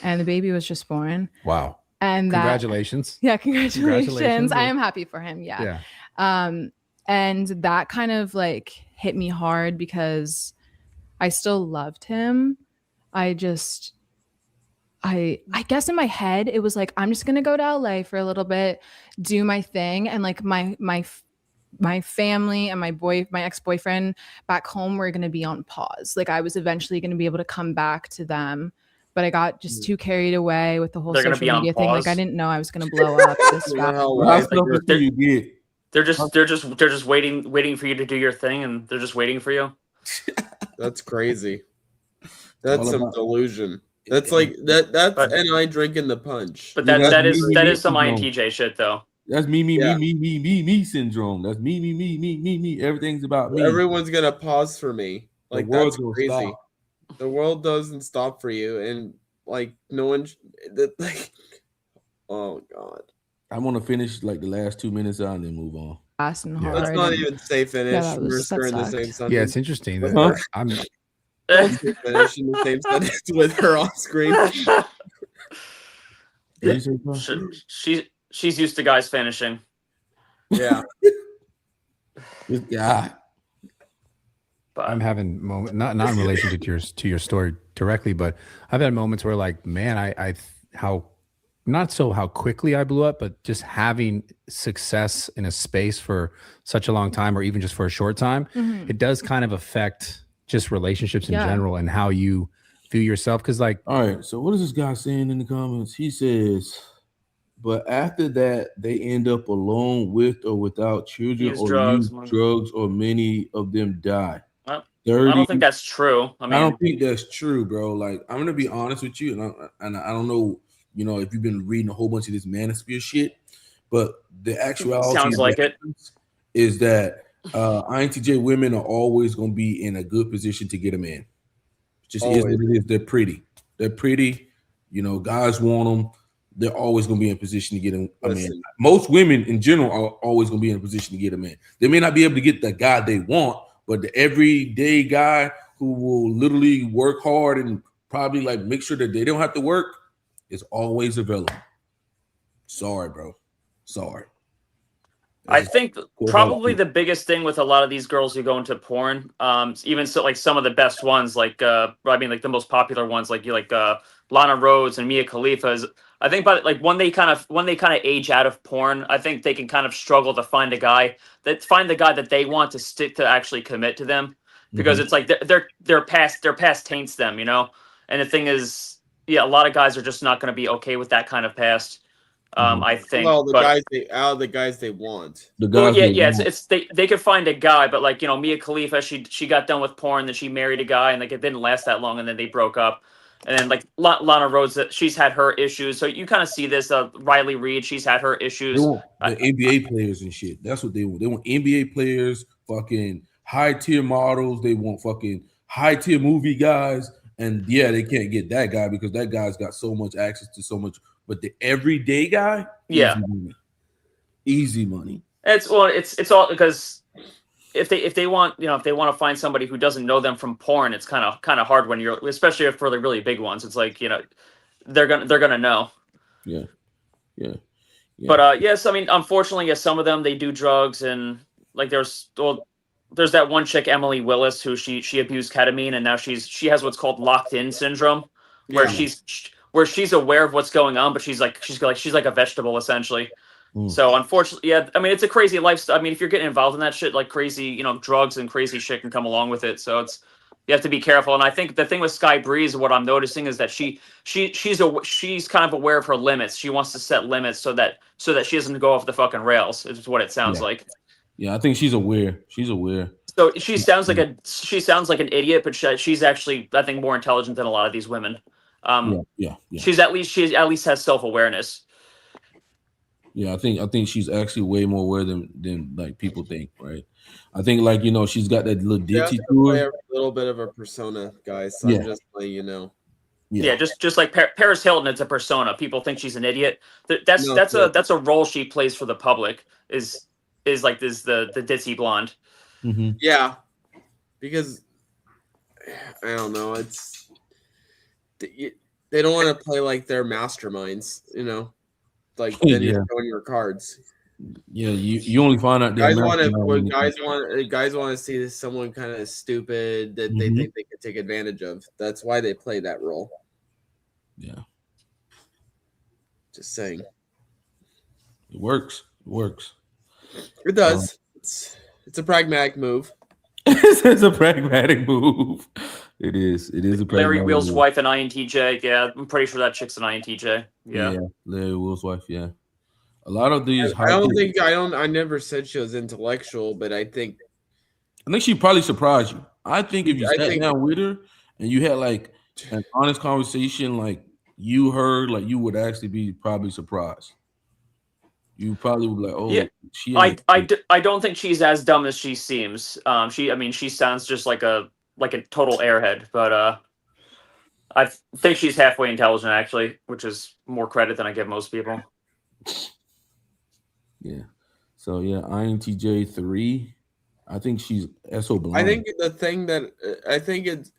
and the baby was just born. Wow. And Congratulations. congratulations. I am happy for him. Yeah. And that kind of like hit me hard because I still loved him. I guess in my head, it was like, I'm just going to go to LA for a little bit, do my thing. And like my family and my ex-boyfriend back home were going to be on pause. Like I was eventually going to be able to come back to them, but I got just too carried away with the whole social media thing. Like I didn't know I was going to blow up this fast. They're just waiting for you to do your thing, and they're just waiting for you. That's crazy. That's some delusion. That's like that's NI drinking the punch. But that is some INTJ shit though. That's me syndrome. That's me. Everything's about me. Everyone's gonna pause for me. Like that's crazy. Stop. The world doesn't stop for you, and like no one. Like, oh god. I want to finish like the last 2 minutes out and then move on. Let's not even say finish. We're in the same sentence. Yeah, it's interesting. I'm finishing the same sentence with her off screen. She's used to guys finishing. Yeah. Yeah. But I'm having moments, not in relation to your story directly, but I've had moments where like, man, how quickly I blew up, but just having success in a space for such a long time, or even just for a short time, it does kind of affect just relationships in general and how you view yourself. Cause like, all right, so what is this guy saying in the comments? He says, but after that, they end up alone with or without children use drugs, or many of them die. I don't think that's true. I don't think that's true, bro. Like, I'm gonna be honest with you, and I don't know, if you've been reading a whole bunch of this manosphere shit, but the actuality sounds like it is that INTJ women are always going to be in a good position to get a man. Just is what it is. They're pretty. Guys want them. They're always going to be in a position to get a man. Most women in general are always going to be in a position to get a man. They may not be able to get the guy they want, but the everyday guy who will literally work hard and probably like make sure that they don't have to work is always available. Sorry, bro. Sorry. I think probably the biggest thing with a lot of these girls who go into porn, even so, like some of the best ones, like like the most popular ones, like Lana Rhoades and Mia Khalifa, is I think when they kind of age out of porn, I think they can kind of struggle to find the guy that they want to stick to actually commit to them, because it's like their past taints them, And the thing is, a lot of guys are just not going to be okay with that kind of past. I think. Well, the guys they want. They could find a guy, but like Mia Khalifa, she got done with porn, then she married a guy, and like it didn't last that long, and then they broke up. And then like Lana Rhoades, she's had her issues, so you kind of see this. Riley Reid, she's had her issues. They want the NBA players and shit. That's what they want. They want NBA players, fucking high tier models. They want fucking high tier movie guys. And yeah, they can't get that guy because that guy's got so much access to so much. But the everyday guy, easy money. It's all because if they want to find somebody who doesn't know them from porn, it's kind of hard when you're, especially for the really big ones. It's like they're gonna know. Yeah. But yes, I mean, unfortunately, some of them they do drugs, and like there's that one chick, Emily Willis, who she abused ketamine, and now she has what's called locked in syndrome, where she's aware of what's going on, but she's like a vegetable essentially. So unfortunately, I mean, it's a crazy lifestyle. I mean, if you're getting involved in that shit, like crazy, drugs and crazy shit can come along with it. So you have to be careful. And I think the thing with Sky Bri is what I'm noticing is that she's kind of aware of her limits. She wants to set limits so that she doesn't go off the fucking rails. Is what it sounds like. Yeah, I think she's aware. She's aware. So she sounds like an idiot, but she's actually, I think, more intelligent than a lot of these women. Yeah. She at least has self-awareness. Yeah, I think she's actually way more aware than like people think, right? I think like she's got that little ditty to her. A little bit of a persona, guys. So I'm just letting you know. Yeah, just like Paris Hilton, it's a persona. People think she's an idiot. That's a role she plays for the public. Is like this the ditzy blonde. Mm-hmm. Yeah, because I don't know. It's they don't want to play like they're masterminds, like then Yeah. you're showing your cards. Yeah, you only find out Guys that guys want to see someone kind of stupid that they Mhm. think they can take advantage of. That's why they play that role. Yeah, Just saying. it works. It works. It does. It's a pragmatic move. It's a pragmatic move. It is. It is a Larry pragmatic Wheel's move. wife and INTJ. Yeah, I'm pretty sure that chick's an INTJ. Yeah. Larry Will's wife. Yeah, a lot of these. I never said she was intellectual, but I think she probably surprised you. I think if you I sat think- down with her and you had like an honest conversation, like you heard, like you would actually be probably surprised. You probably would be like, oh, Yeah. she. I don't think she's as dumb as she seems. She sounds just like a total airhead, but I think she's halfway intelligent actually, which is more credit than I give most people. Yeah. So yeah, INTJ 3. I think she's SO blind. I think the thing that I think it's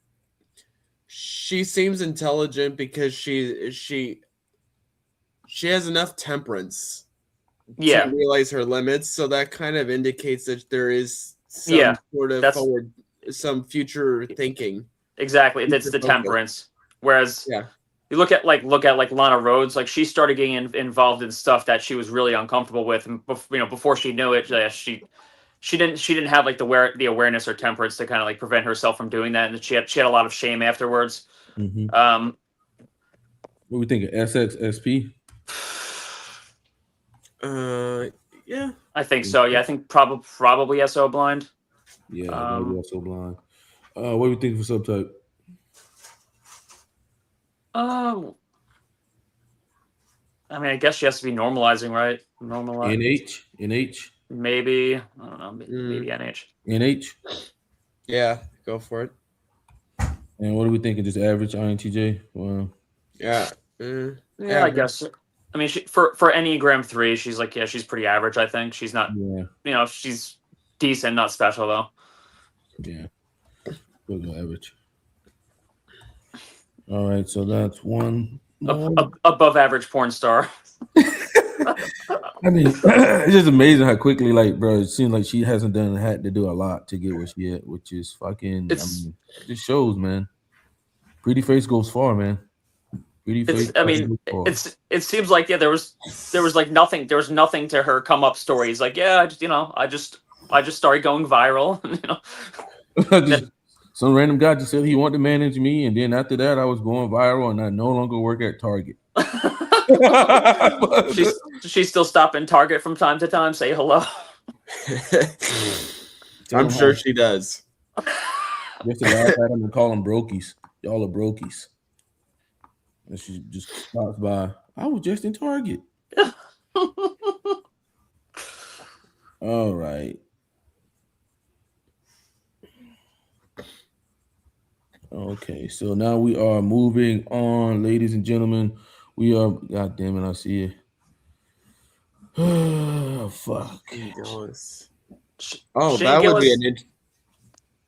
she seems intelligent because she has enough temperance Yeah. to realize her limits, so that kind of indicates that there is some sort of some future thinking. Exactly. It's the temperance. Whereas you look at Lana Rhodes, like she started getting involved in stuff that she was really uncomfortable with, and before she knew it, she didn't have like the awareness or temperance to kind of like prevent herself from doing that, and she had a lot of shame afterwards. Mm-hmm. What we think of SXSP? Yeah, I think so. Yeah, I think probably SO blind. Yeah, maybe SO blind. What do you think for subtype? I guess she has to be normalizing, right? NH? Maybe. I don't know. Maybe NH. NH? Yeah, go for it. And what do we think of just average INTJ? Wow. Yeah. I guess. I mean, for Enneagram 3, she's like, she's pretty average, I think. She's not, she's decent, not special, though. Yeah. We'll go average. All right, so that's one. Above average porn star. I mean, it's just amazing how quickly, like, bro, it seems like she hasn't had to do a lot to get where she at, which is fucking, it just shows, man. Pretty face goes far, man. It seems like there was like nothing. There was nothing to her come up stories. Like, I just started going viral. Some random guy just said he wanted to manage me, and then after that, I was going viral, and I no longer work at Target. She's still stopping Target from time to time. Say hello. I'm sure she does. Just to laugh at them and call them brokies. Y'all are brokies. And she just stops by. I was just in Target. All right. Okay, so now we are moving on, ladies and gentlemen. We are, God damn it, I see it. Oh, fuck. Gillis. That would be an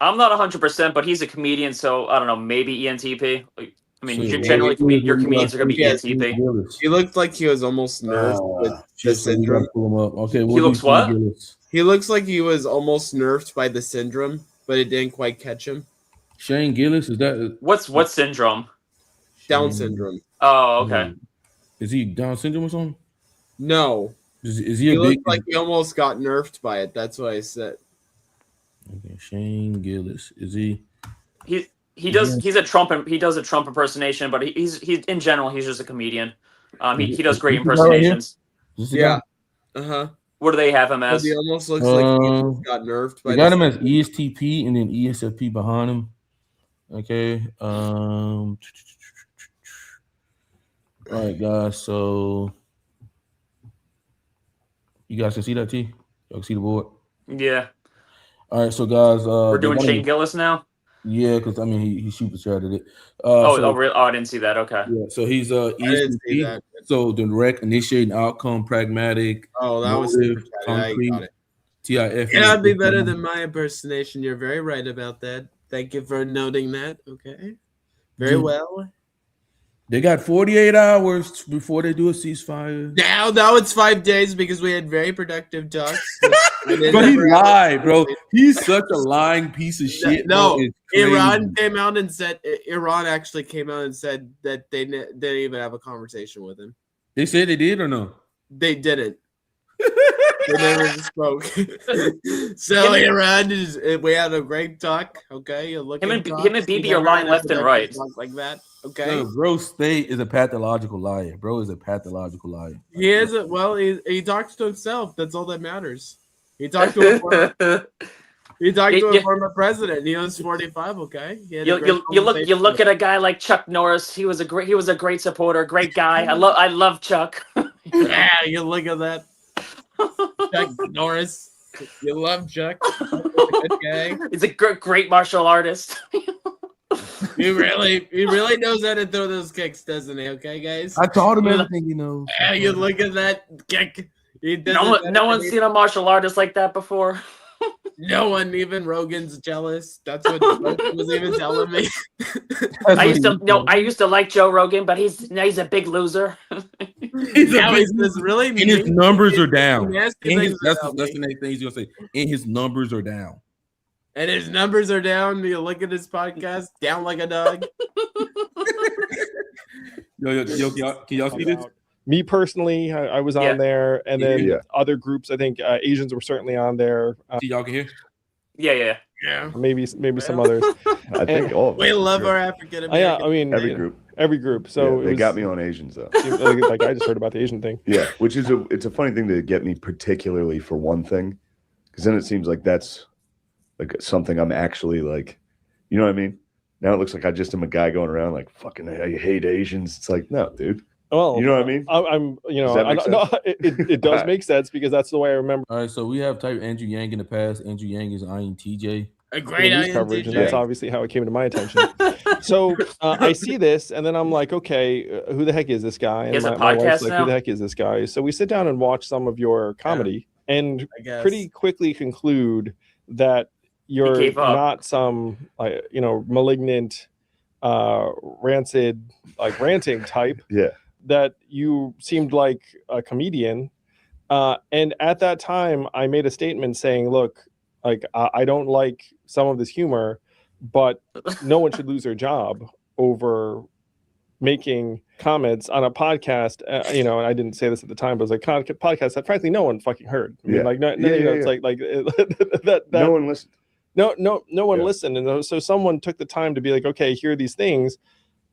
I'm not 100%, but he's a comedian, so I don't know, maybe ENTP. I mean, generally, your comedians are going to be ENTP. He looked like he was almost nerfed with the syndrome. Pull him up. Okay, he looks what? He looks like he was almost nerfed by the syndrome, but it didn't quite catch him. Shane Gillis, is that what syndrome? Down syndrome. Oh, okay. Is he Down syndrome or something? No. Is he a big? Looked like he almost got nerfed by it. That's what I said. Okay, Shane Gillis. Is he? He does a Trump impersonation, but he's in general he's just a comedian. He does great impersonations. Yeah. Uh-huh. What do they have him as? He almost looks like he almost got nerfed by. They got him as ESTP and then ESFP behind him. Okay. All right, guys. So you guys can see that, T? Y'all can see the board? Yeah. All right, so guys, we're doing Shane Gillis now. Yeah, because I mean he super chatted it. Really? Oh, I didn't see that. Okay. Yeah, so he's ESTP. So direct, initiating, outcome, pragmatic. Oh, that motive, was concrete. I got it. TIF. That'd be better than my impersonation. You're very right about that. Thank you for noting that. Okay. Very well. They got 48 hours before they do a ceasefire. Now it's 5 days because we had very productive talks. But he lied, bro. He's such a lying piece of shit. No, bro. It's crazy. Iran actually came out and said that they didn't even have a conversation with him. They said they did or no? They didn't. They never spoke. So Iran we had a great talk. Okay, Him and Beebe are lying left and right like that. Okay, No, bro, State is a pathological liar. Bro is a pathological liar. he is. He talks to himself. That's all that matters. He talked to a former president. He was 45. Okay, you look at a guy like Chuck Norris. He was a great supporter, great guy. I love Chuck. Yeah, you look at that. Chuck Norris. You love Chuck. Okay. He's a great martial artist. He really knows how to throw those kicks, doesn't he? Okay, guys. I taught him everything he knows. Yeah, you look at that kick. No one's seen a martial artist like that before. No one, even Rogan's jealous. That's what Rogan was even telling me. I used to like Joe Rogan, but he's a big loser. He's really and his numbers are down. That's the next thing he's gonna say. And his numbers are down. And his numbers are down. You look at his podcast, down like a dog. Yo, can y'all see this? Me personally, I was on there, and then other groups. I think Asians were certainly on there. Y'all can hear? Yeah. Maybe some others. I think all of we us. love our African Americans. Yeah, I mean every group. So they got me on Asians though. Like I just heard about the Asian thing. Yeah, which is it's a funny thing to get me, particularly for one thing, because then it seems like that's like something I'm actually like, you know what I mean? Now it looks like I just am a guy going around like fucking I hate Asians. It's like, no, dude. Well, you know what I mean? It does make sense because that's the way I remember. All right, so we have typed Andrew Yang in the past. Andrew Yang is INTJ. A great news coverage, and that's obviously how it came to my attention. So I see this, and then I'm like, okay, who the heck is this guy? And my wife's like, who the heck is this guy? So we sit down and watch some of your comedy, and pretty quickly conclude that you're not some malignant, rancid, like ranting type. Yeah. That you seemed like a comedian. And at that time, I made a statement saying, look, like, I don't like some of this humor, but no one should lose their job over making comments on a podcast, and I didn't say this at the time, but it was like podcast that frankly no one fucking heard. I mean, like, it's like that no one listened. No one listened. And so someone took the time to be like, okay, here are these things.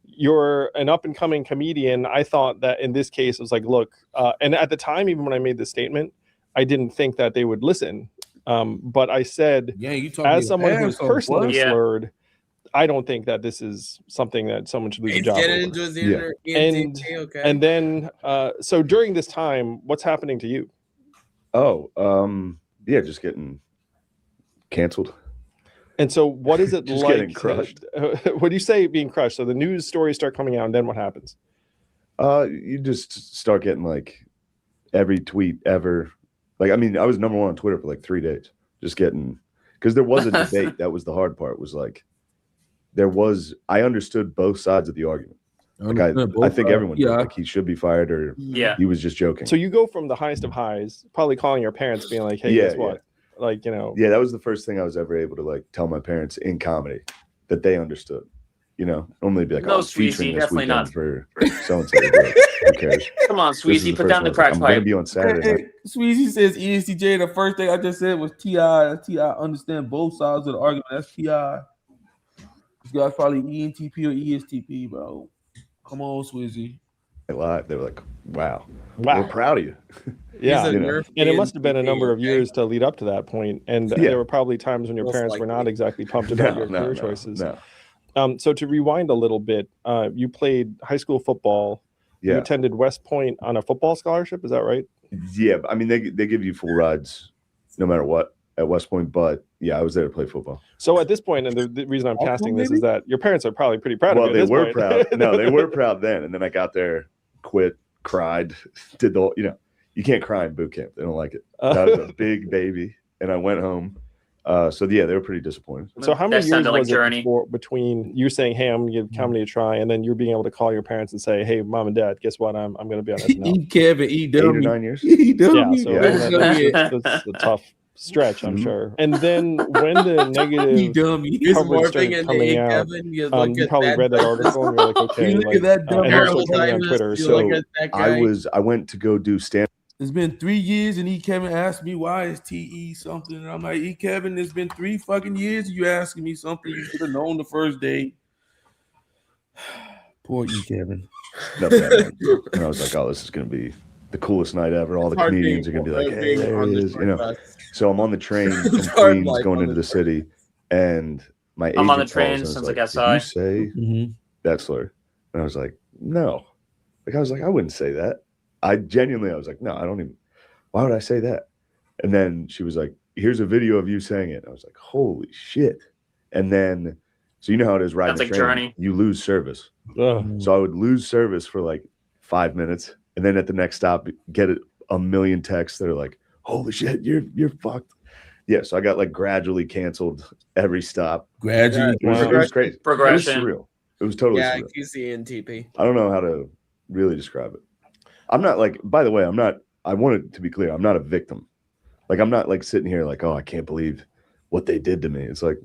You're an up and coming comedian. I thought that in this case, it was like, look, and at the time, even when I made this statement, I didn't think that they would listen. But I said, as someone who's personally slurred, I don't think that this is something that someone should lose a job over. And then, so during this time, what's happening to you? Just getting canceled. And so what is it just like? Getting crushed. What do you say being crushed? So the news stories start coming out, and then what happens? You just start getting like every tweet ever. Like, I mean, I was number one on Twitter for like 3 days, just getting, because there was a debate. That was the hard part, was like, I understood both sides of the argument. Like I think everyone did. Like he should be fired, or he was just joking. So you go from the highest of highs, probably calling your parents, being like, hey, guess what? Like, that was the first thing I was ever able to like tell my parents in comedy, that they understood. Normally be like, no, Sweezy, definitely not for so and so. Who cares? Come on, Sweezy, put down the crack pipe. I'm gonna be on Saturday. Sweezy says ESTJ. The first thing I just said was TI. TI understand both sides of the argument. That's TI. This guy's probably ENTP or ESTP, bro. Come on, Sweezy. Live, they were like, wow, we're proud of you. Yeah, and it must have been a number of years to lead up to that point, and there were probably times when your parents were not exactly pumped about your career choices. So to rewind a little bit, you played high school football. You attended West Point on a football scholarship. Is that right? Yeah, I mean they give you full rides no matter what at West Point, but I was there to play football. So at this point, and the reason I'm casting this is that your parents are probably pretty proud of you. Well, they were proud. No, they were proud then, and then I got there, quit, cried, did the you can't cry in boot camp. They don't like it. I was a big baby, and I went home, So yeah, they were pretty disappointed. So how That many years sounded like was Journey. it between you saying, "Hey, I'm gonna give comedy a try," and then you're being able to call your parents and say, "Hey, mom and dad, guess what? I'm gonna be on SNL." Eat Kevin, eat 8 or dummy. 9 years. Eat Yeah, dummy. so Yeah. that's a tough stretch, I'm Mhm. sure. And then when the Eat negative dummy. He's coverage morphing started into coming out, Kevin. You look you at probably that read that article and you're like, okay, You look like, at that dumb and it was still terrible trending on Simus, Twitter. you So look at that guy. I went to go do stand. It's been 3 years, and E. Kevin asked me why is TE something, and I'm like, E. Kevin, it's been 3 fucking years. You asking me something you should have known the first day. Poor E. Kevin. And I was like, oh, this is gonna be the coolest night ever. All the Hard comedians are being- gonna be like, hey, being there on it the is, you know. bus. So I'm on the train from It's hard Queens life going on into the the city, and my agent I'm on the calls train, and was sounds like, like did you SI. say Mm-hmm. that slur? And I was like, no. Like I was like, I wouldn't say that. I was like, no, I don't even. Why would I say that? And then she was like, here's a video of you saying it. And I was like, holy shit. And then, so you know how it is riding That's the like train. Journey. You lose service. ugh. So I would lose service for like 5 minutes, and then at the next stop, get a million texts that are like, "Holy shit, you're fucked." Yeah, so I got like gradually canceled every stop. Gradually. It was crazy. Progression. It was surreal. It was totally Yeah, surreal. QC and TP. I don't know how to really describe it. I'm not like. By the way, I'm not. I want it to be clear. I'm not a victim. Like I'm not like sitting here like, oh, I can't believe what they did to me. It's like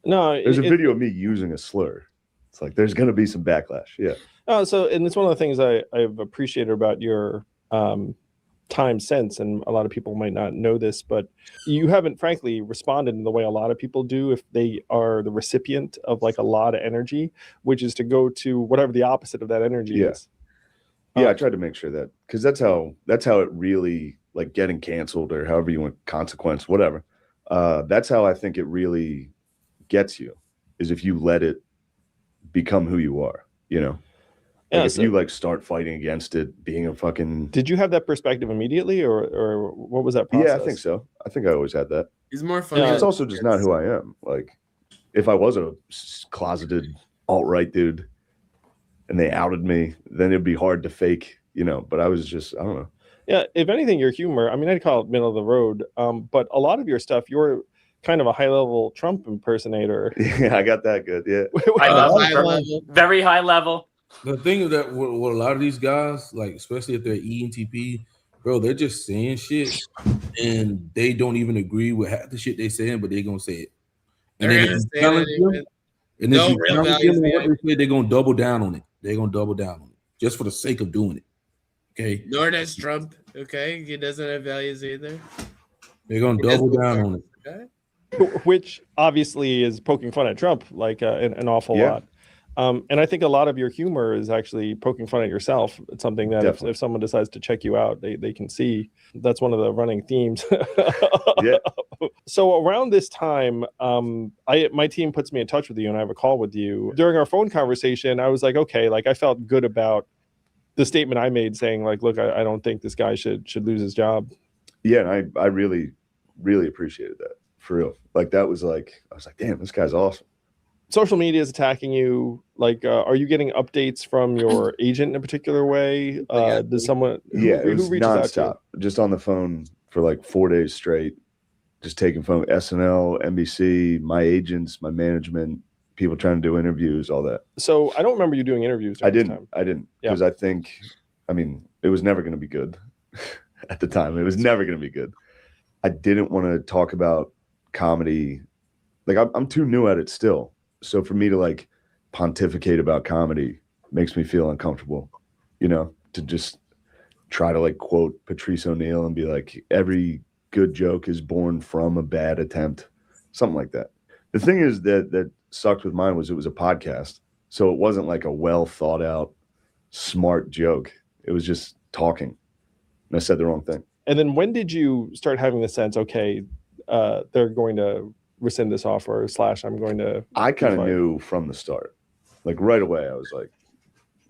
No, there's a video of me using a slur. It's like there's gonna be some backlash. Yeah. So, and it's one of the things I've appreciated about your time since, and a lot of people might not know this, but you haven't frankly responded in the way a lot of people do if they are the recipient of like a lot of energy, which is to go to whatever the opposite of that energy is. Yeah, I tried to make sure that because that's how it really like getting canceled or however you want consequence, whatever. That's how I think it really gets you is if you let it become who you are, you know. Like Yeah, if so- you like start fighting against it, being a fucking Did you have that perspective immediately, or what was that process? yeah, I think so. I think I always had that. He's more funny. Yeah. It's also just not who I am. Like if I was a closeted alt-right dude and they outed me, then it'd be hard to fake, you know. But I was just, I don't know. Yeah, if anything, your humor, I mean, I'd call it middle of the road, but a lot of your stuff, you're kind of a high-level Trump impersonator. Yeah, I got that good. Yeah. High level. high level. Very high level. The thing is that with a lot of these guys, like especially if they're ENTP, bro, they're just saying shit and they don't even agree with half the shit they saying, but they're gonna say it. And They're then gonna if say you it challenge them, anyway. and if No you real challenge values them on what behind they say, they're gonna double down on it. They're gonna double down on it just for the sake of doing it. Okay, Nor does Trump. Okay, he doesn't have values either. they're gonna double down on it. Okay. Which obviously is poking fun at Trump like an awful Yeah. lot. And I think a lot of your humor is actually poking fun at yourself. It's something that Definitely. if someone decides to check you out, they can see. That's one of the running themes. Yeah. So around this time, my team puts me in touch with you and I have a call with you. During our phone conversation, I was like, okay, like I felt good about the statement I made saying like, look, I don't think this guy should lose his job. Yeah, and I really, really appreciated that for real. Like that was like I was like, damn, this guy's awesome. Social media is attacking you. Like, are you getting updates from your agent in a particular way? Does someone? Yeah, it was reaches out to you? nonstop, just on the phone for like 4 days straight, just taking phone SNL, NBC, my agents, my management, people trying to do interviews, all that. So I don't remember you doing interviews. I during this didn't time. Yeah. because I think, I mean, it was never going to be good at the time. It was never going to be good. I didn't want to talk about comedy. Like I'm too new at it still. So for me to like pontificate about comedy makes me feel uncomfortable, you know, to just try to like quote Patrice O'Neill and be like, every good joke is born from a bad attempt, something like that. The thing is that sucked with mine was it was a podcast. So it wasn't like a well thought out, smart joke. It was just talking. And I said the wrong thing. And then when did you start having the sense, okay, they're going to rescind this offer / I'm going to? I kind of fired? knew from the start, like right away, I was like,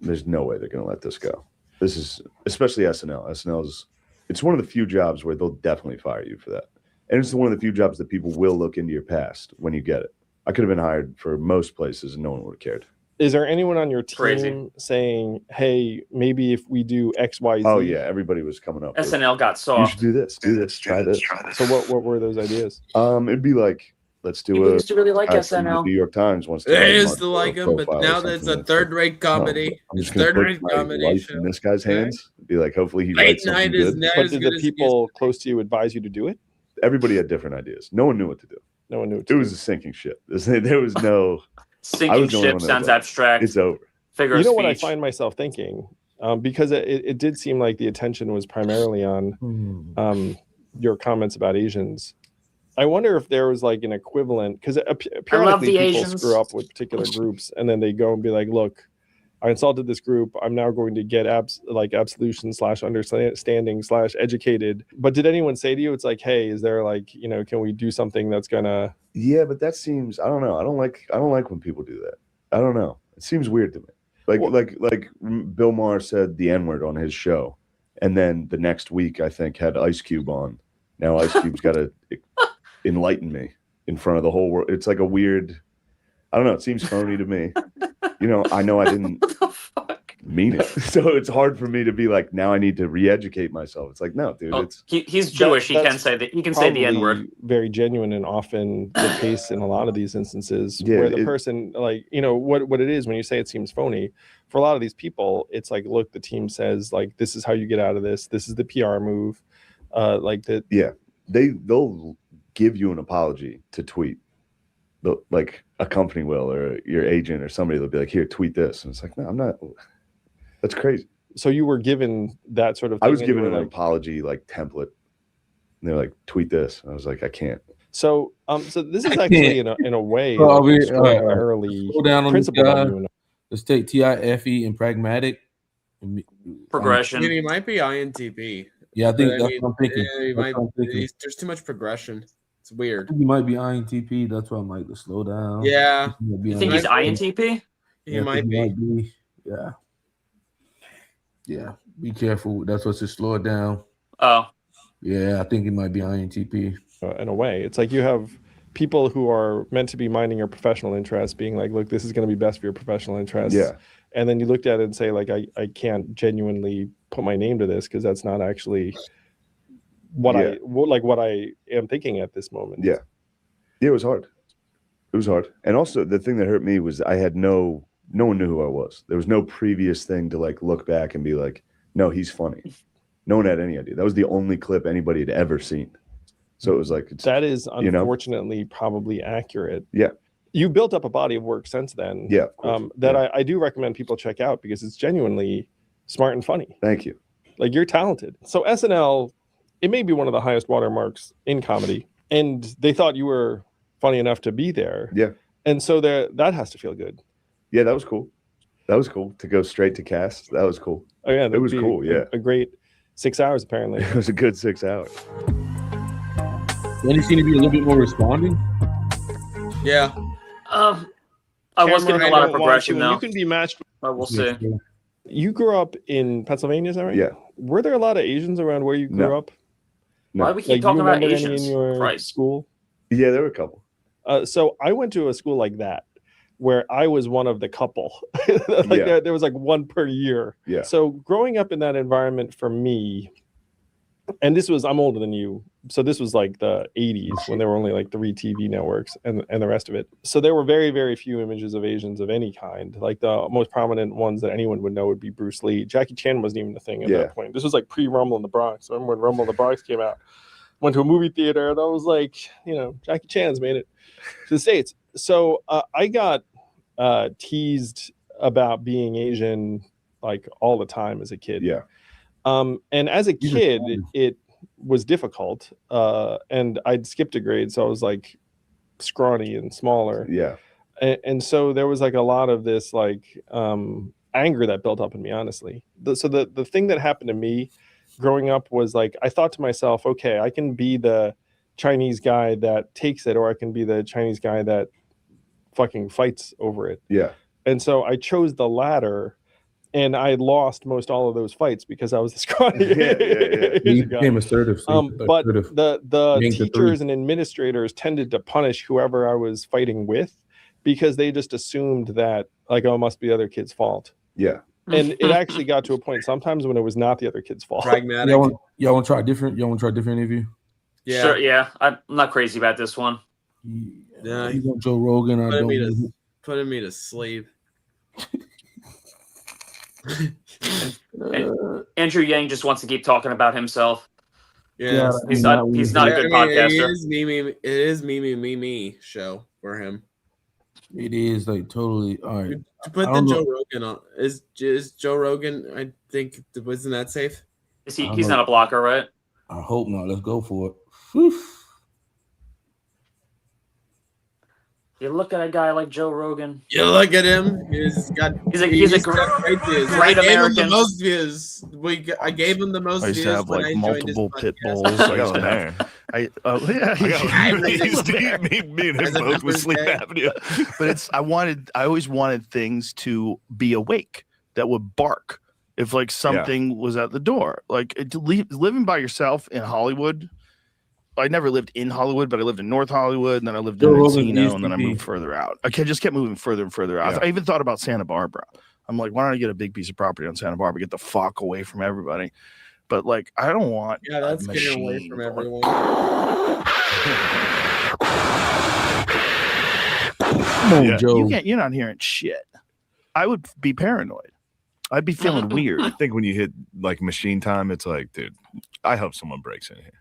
there's no way they're going to let this go. This is, especially SNL. SNL it's one of the few jobs where they'll definitely fire you for that. And it's one of the few jobs that people will look into your past when you get it. I could have been hired for most places and no one would have cared. Is there anyone on your team Crazy. saying, hey, maybe if we do X, Y, Z? Oh yeah, everybody was coming up with, SNL got you soft. should do this, try this. So what were those ideas? It'd be like, let's do People a used to really like guy from the SNL. New York Times wants to I write used my to like him, but profile or now that's something a like third-rate comedy. I'm It's just gonna put third-rate my comedy life show. in this guy's Okay. hands. Be like, hopefully he Late writes something night is good. not But as did good the as it used people to be. close to you advise you to do it? Everybody had different ideas. No one knew what to do. No one knew. It was a sinking ship. There was no. Sinking the only ship one that sounds was like, abstract. It's over. Figure You of know what I speech. find myself thinking, because it did seem like the attention was primarily on your comments about Asians. I wonder if there was like an equivalent, because periodically the people Asians. screw up with particular groups, and then they go and be like, "Look, I insulted this group. I'm now going to get absolution / understanding / educated." But did anyone say to you, "It's like, hey, is there like, can we do something that's gonna?" Yeah, but that seems. I don't know. I don't like when people do that. I don't know. It seems weird to me. Like Bill Maher said the N-word on his show, and then the next week I think had Ice Cube on. Now Ice Cube's got to enlighten me in front of the whole world. It's like a weird. I don't know. It seems phony to me. I know I didn't What the fuck? mean it, so it's hard for me to be like, now I need to re-educate myself. It's like, no, dude. Oh, It's he's Jewish. He can that's say that. He can say the N word. Probably very genuine and often the case in a lot of these instances Yeah, where the person, like, what it is when you say it seems phony. For a lot of these people, it's like, look, the team says like, this is how you get out of this. This is the PR move. Like that. Yeah, they'll give you an apology to tweet. Like a company will, or your agent or somebody, they'll be like, here, tweet this. And it's like, no, I'm not. That's crazy. So you were given that sort of thing. I was and you given were an like, apology like template. And they're like, tweet this. And I was like, I can't. so this is actually in a way So like we- extraordinarily slow down on this principled guy. on you. Let's take TIFE and pragmatic. Progression. I mean, he might be INTP. Yeah, I think but that's what I'm thinking. he That's might, what I'm thinking. there's too much progression. It's I weird. think he might be INTP. That's why I'm like, let's slow down. Yeah, You think he's INTP? he might be. Yeah. Yeah. Be careful. That's what's just slow it down. Oh, Yeah, I think he might be INTP. In a way, it's like you have people who are meant to be minding your professional interests being like, look, this is going to be best for your professional interests. Yeah. And then you looked at it and say, like, I can't genuinely put my name to this because that's not actually what I am thinking at this moment. Yeah. Yeah, it was hard. It was hard. And also the thing that hurt me was I had no one knew who I was. There was no previous thing to like look back and be like, no, he's funny. No one had any idea. That was the only clip anybody had ever seen. So it was like, That is unfortunately probably accurate. Yeah. You built up a body of work since then. Yeah, of course. That Yeah. I do recommend people check out because it's genuinely smart and funny. Thank you. Like, you're talented. So SNL, it may be one of the highest watermarks in comedy, and they thought you were funny enough to be there. Yeah. And so that has to feel good. Yeah, that was cool. That was cool to go straight to cast. That was cool. Oh yeah, It was that'd be cool. Yeah. a great 6 hours apparently. It was a good 6 hours. Don't he seem to be a little bit more responding? Yeah. I was getting a lot of Don't want progression to, though. You can be matched. But we'll see. You grew up in Pennsylvania, is that right? Yeah. Were there a lot of Asians around where you grew No. up? No. Why do we keep Like, do you talking about remember any Asians? in your Christ. school? Yeah, there were a couple. So I went to a school like that where I was one of the couple. Like Yeah. there was like one per year. Yeah. So growing up in that environment for me, and I'm older than you, so this was like the 80s when there were only like 3 TV networks and the rest of it. So there were very, very few images of Asians of any kind. Like the most prominent ones that anyone would know would be Bruce Lee. Jackie Chan wasn't even a thing at Yeah. that point. This was like pre-Rumble in the Bronx. I remember when Rumble in the Bronx came out. Went to a movie theater and I was like, Jackie Chan's made it to the States. So I got teased about being Asian like all the time as a kid. Yeah. And as a kid, it was difficult. And I'd skipped a grade, so I was like scrawny and smaller. Yeah. And so there was like a lot of this like anger that built up in me, honestly. So the thing that happened to me growing up was like, I thought to myself, okay, I can be the Chinese guy that takes it, or I can be the Chinese guy that fucking fights over it. Yeah. And so I chose the latter, and I lost most all of those fights because I was the scrawny. Yeah. He became assertive. But the Being the teachers and administrators tended to punish whoever I was fighting with. because they just assumed that like, oh, it must be the other kid's fault. Yeah. And it actually got to a point sometimes when it was not the other kid's fault. Pragmatic. Y'all want to try different? Y'all want to try different interview? Yeah. Sure, yeah. I'm not crazy about this one. Yeah. You want Joe Rogan? I don't know. Putting me to sleep. Andrew Yang just wants to keep talking about himself. Yeah. He's not a good podcaster. It is me show for him. It is like totally all right. To put the Joe Rogan on is Joe Rogan. I think wasn't that safe? Is he? He's not a blocker, right? I hope not. Let's go for it. Whew. You look at a guy like Joe Rogan. You look at him. He's a great American. Most views. I gave him the most views. I used to have like multiple pit bulls. I got a hair. Me and him both with sleep apnea. But I always wanted things to be awake that would bark if like something was at the door. Like living by yourself in Hollywood. I never lived in Hollywood, but I lived in North Hollywood, and then I lived in Encino, and then I moved further out. I just kept moving further and further out. I even thought about Santa Barbara. I'm like, why don't I get a big piece of property on Santa Barbara, get the fuck away from everybody? But like, I don't want that's getting away from everyone. Come on, Joe. You're not hearing shit. I would be paranoid. I'd be feeling weird. I think when you hit like machine time, it's like, dude, I hope someone breaks in here.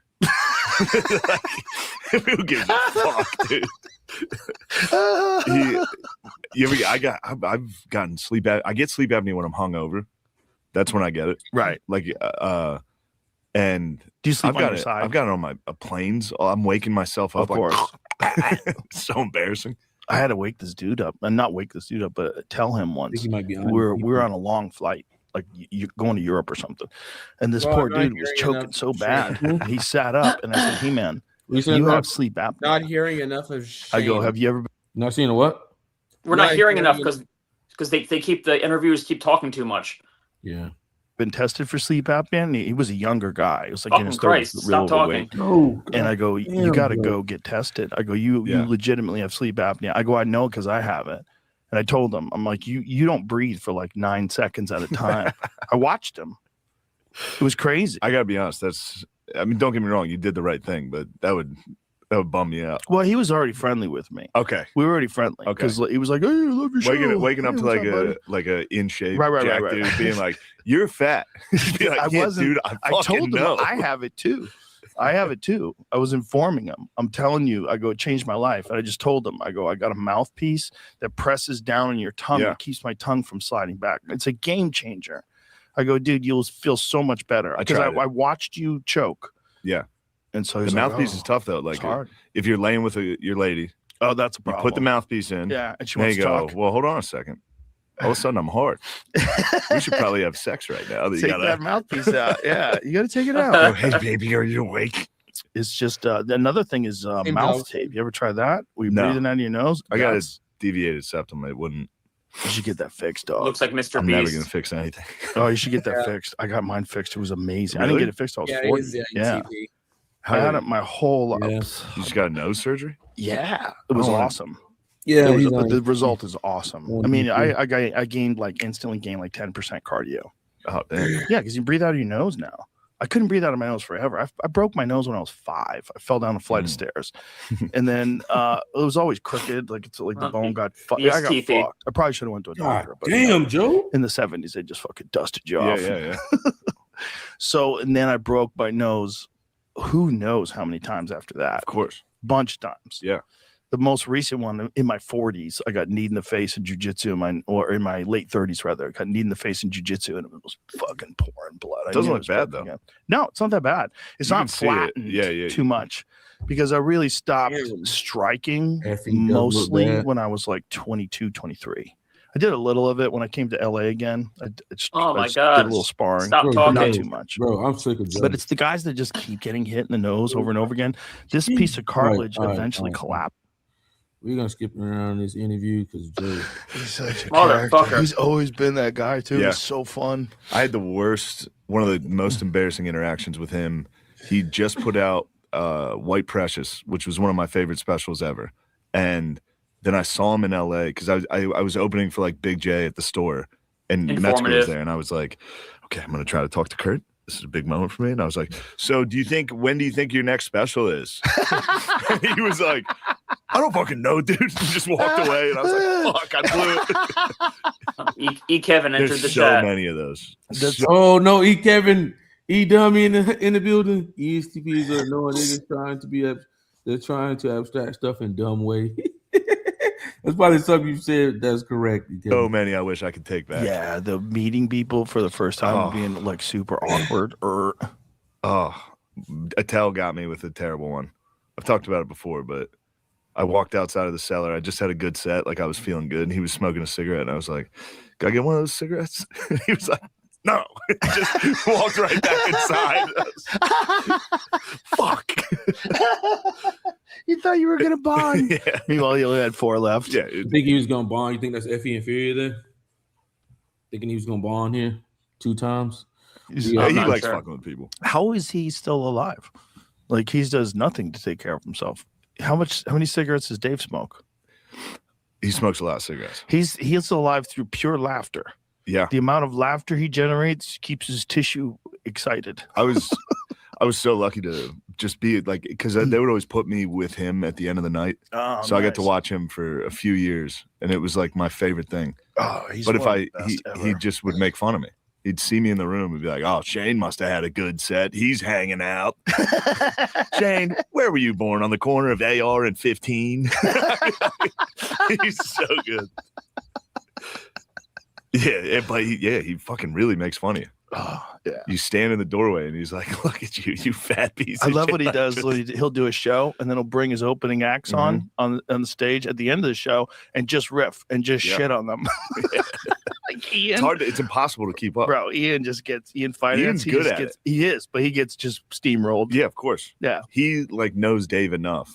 Who gives a fuck, dude? I've gotten sleep. I get sleep apnea when I'm hungover. That's when I get it. Right. Like, and do you sleep on your side? I've got it on my planes. I'm waking myself up. Of course. It's so embarrassing. I had to wake this dude up, and not wake this dude up, but tell him once. He might be we're on a long flight. Like you're going to Europe or something, and this poor dude was choking so bad. He sat up, and I said, "Hey, man, you have sleep apnea." Not hearing enough of shame. I go, "Have you ever not seen a what?" We're not hearing enough because they keep the interviewers keep talking too much. Yeah, been tested for sleep apnea. And he was a younger guy. It was like in his 30s, stop talking. No, and I go, "You got to go get tested." I go, "You legitimately have sleep apnea." I go, "I know because I have it." And I told him, I'm like, you don't breathe for like 9 seconds at a time. I watched him. It was crazy. I gotta be honest. Don't get me wrong. You did the right thing, but that would bum me out. Well, he was already friendly with me. Okay, we were already friendly. Okay, because he was like, "Hey, I love your show." Waking up to like a in shape right. dude being like, "You're fat." Be like, I wasn't, dude. I told him I have it too. I was informing him. I'm telling you, I go, it changed my life. And I just told him, I go, I got a mouthpiece that presses down on your tongue and keeps my tongue from sliding back. It's a game changer. I go, dude, you'll feel so much better. Because I watched you choke. Yeah. And so the mouthpiece is tough though. Like if you're laying with your lady, that's a problem. You put the mouthpiece in. Yeah. And she wants to talk. Well, hold on a second. All of a sudden, I'm hard. We should probably have sex right now. Take that mouthpiece out. Yeah, you got to take it out. Hey, baby, are you awake? It's just another thing is mouth tape. You ever try that? Were you breathing out of your nose? I got a deviated septum. It wouldn't. You should get that fixed, dog. Looks like Mr. I'm Beast. never gonna fix anything. Oh, you should get that fixed. I got mine fixed. It was amazing. Really? I didn't get it fixed. I was 40. Yeah. I had it my whole life. You just got nose surgery? Yeah, it was awesome. Yeah, the result is awesome. I mean, I instantly gained like 10% cardio. Oh, damn. Yeah, because you breathe out of your nose now. I couldn't breathe out of my nose forever. I broke my nose when I was 5. I fell down a flight of stairs, and then it was always crooked. Like it's like the bone got fucked. I got fucked. I probably should have went to a doctor. But, damn, Joe. In the 70s, they just fucking dusted you off. Yeah. So, and then I broke my nose. Who knows how many times after that? Of course, bunch of times. Yeah. The most recent one in my 40s, I got kneed in the face in jiu-jitsu. In my late 30s, rather, I got kneed in the face in jiu-jitsu, and it was fucking pouring blood. It doesn't look bad, though. No, it's not that bad. It's not flattened too much because I really stopped striking mostly when I was like 22, 23. I did a little of it when I came to LA again. I did a little sparring. Stop talking. Not too much. Bro, I'm sick of Joe. But it's the guys that just keep getting hit in the nose over and over again. This piece of cartilage eventually collapsed. We're gonna skip around this interview because Joe, he's such a motherfucker. Character. He's always been that guy too. Yeah. It's so fun. I had one of the most embarrassing interactions with him. He just put out White Precious, which was one of my favorite specials ever, and Then I saw him in LA because I was opening for like Big J at the store, and Metzger was Informative. there, and I was like, okay, I'm gonna try to talk to Kurt. This is a big moment for me. And I was like, so when do you think your next special is? And he was like, I don't fucking know, dude. He just walked away, and I was like, fuck, I blew it. E. Kevin entered There's the so chat. many of those. Oh no, Kevin, dummy in the building. ESTPs are no, they're just trying to they're trying to abstract stuff in dumb way. That's probably something you said that's correct. Kevin. So many I wish I could take back. Yeah, the meeting people for the first time being like super awkward. Attell got me with a terrible one. I've talked about it before, but I walked outside of the cellar. I just had a good set, like I was feeling good, and he was smoking a cigarette, and I was like, "Can I get one of those cigarettes?" He was like, "No," just walked right back inside. Fuck. You thought you were gonna bond. Yeah. Meanwhile, you only had 4 left. Yeah. You think he was gonna bond? You think that's FE inferior there? Thinking he was gonna bond here 2 times? He likes fucking with people. How is he still alive? Like he does nothing to take care of himself. How many cigarettes does Dave smoke? He smokes a lot of cigarettes. He's alive through pure laughter. Yeah. The amount of laughter he generates keeps his tissue excited. I was so lucky to just be like, because they would always put me with him at the end of the night. Oh, so I got to watch him for a few years, and it was like my favorite thing. Oh, he's but he just would make fun of me. He'd see me in the room and be like, "Oh, Shane must have had a good set. He's hanging out." Shane, where were you born? On the corner of AR and 15? He's so good. Yeah, but he fucking really makes fun of you. Oh, yeah. You stand in the doorway and he's like, "Look at you, you fat piece." I of love shit." what he does. He'll do a show and then he'll bring his opening acts on the stage at the end of the show and just riff and just shit on them. Like Ian, it's hard. It's impossible to keep up, bro. Ian Finance. Ian's good at it. He is, but he gets just steamrolled. Yeah, of course. Yeah, he like knows Dave enough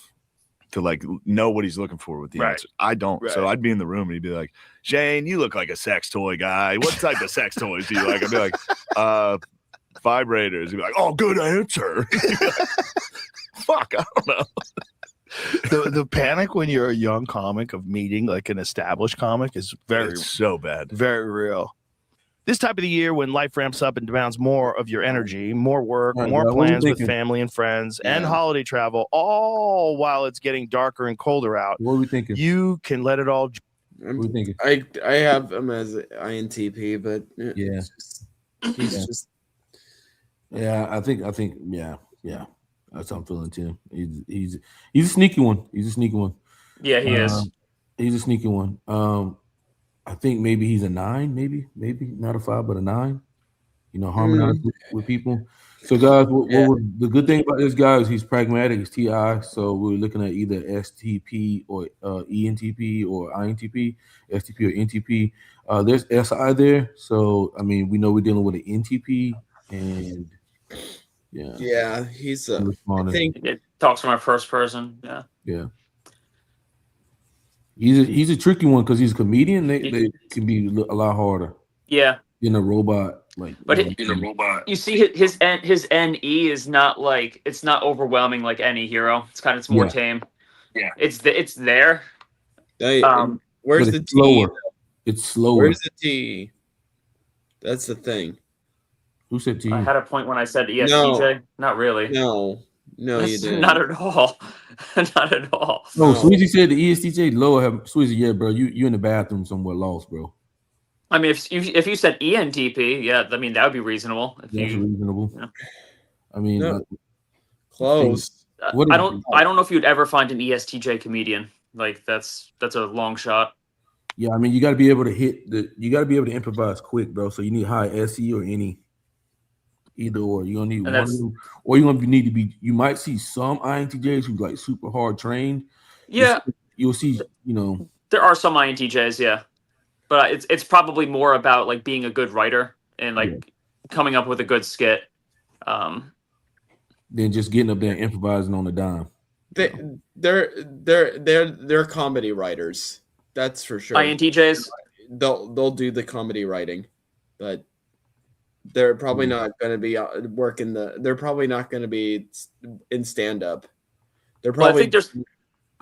to like know what he's looking for with the answer. I don't. Right. So I'd be in the room and he'd be like, "Shane, you look like a sex toy guy. What type of sex toys do you like?" I'd be like, vibrators. He'd be like, "Oh, good answer." Fuck, I don't know. The panic when you're a young comic of meeting like an established comic is so bad, very real. This type of the year when life ramps up and demands more of your energy, more work, more plans with family and friends, and holiday travel, all while it's getting darker and colder out. What are we thinking? You can let it all. What are we thinking? I have him as INTP, but he's just. Yeah, I think yeah. That's how I'm feeling too. He's a sneaky one. Yeah, he is. He's a sneaky one. I think maybe he's a 9, maybe not a 5, but a 9. Harmonize with people. So guys, what the good thing about this guy is he's pragmatic. He's TI. So we're looking at either STP or ENTP or INTP, STP or NTP. There's SI there. So I mean, we know we're dealing with an NTP, and he's I think it talks from our first person. Yeah. He's a tricky one because he's a comedian. They can be a lot harder. Yeah. In a robot, in a robot. You see his NE is not like, it's not overwhelming like any hero. It's more tame. Yeah. It's there. Where's the T? Slower. It's slower. Where's the T? That's the thing. Who said T? I had a point when I said ESTJ. Not really. No, you didn't. Not at all. Not at all. No, Sweezy said the ESTJ lower. Sweezy, yeah, bro. You in the bathroom somewhere lost, bro. I mean, if you said ENTP, I mean that would be reasonable. That's reasonable. Yeah. I mean, close. I don't know if you'd ever find an ESTJ comedian. Like that's a long shot. Yeah, I mean, you got to be able to you got to be able to improvise quick, bro. So you need high SE or any. Either or, you're gonna need one of them, or you're gonna need to be. You might see some INTJs who like super hard trained. Yeah, you'll see. There are some INTJs, yeah, but it's probably more about like being a good writer and like coming up with a good skit. Than just getting up there and improvising on the dime. They're comedy writers. That's for sure. INTJs, they'll do the comedy writing, but. They're probably not going to be working they're probably not going to be in stand up. They're probably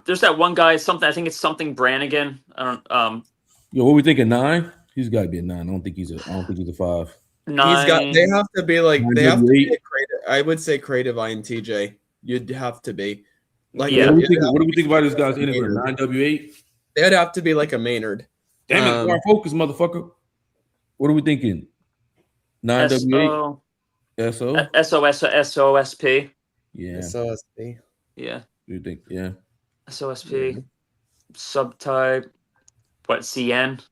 there's that one guy. Something I think it's something Brannigan. I don't. Yo, what we thinking? 9? He's got to be a 9. I don't think he's a 5. 9. They have to be like they have to 9W8. be a creative. I would say creative INTJ. You'd have to be. Like Yeah. What do we think about this guy's Enneagram? 9W8. They'd have to be like a Maynard. Damn it, our focus, motherfucker. What are we thinking? 9W8. SO. SOSP. Yeah. SOSP. Yeah. You think? Yeah. SOSP. Subtype. What? CN.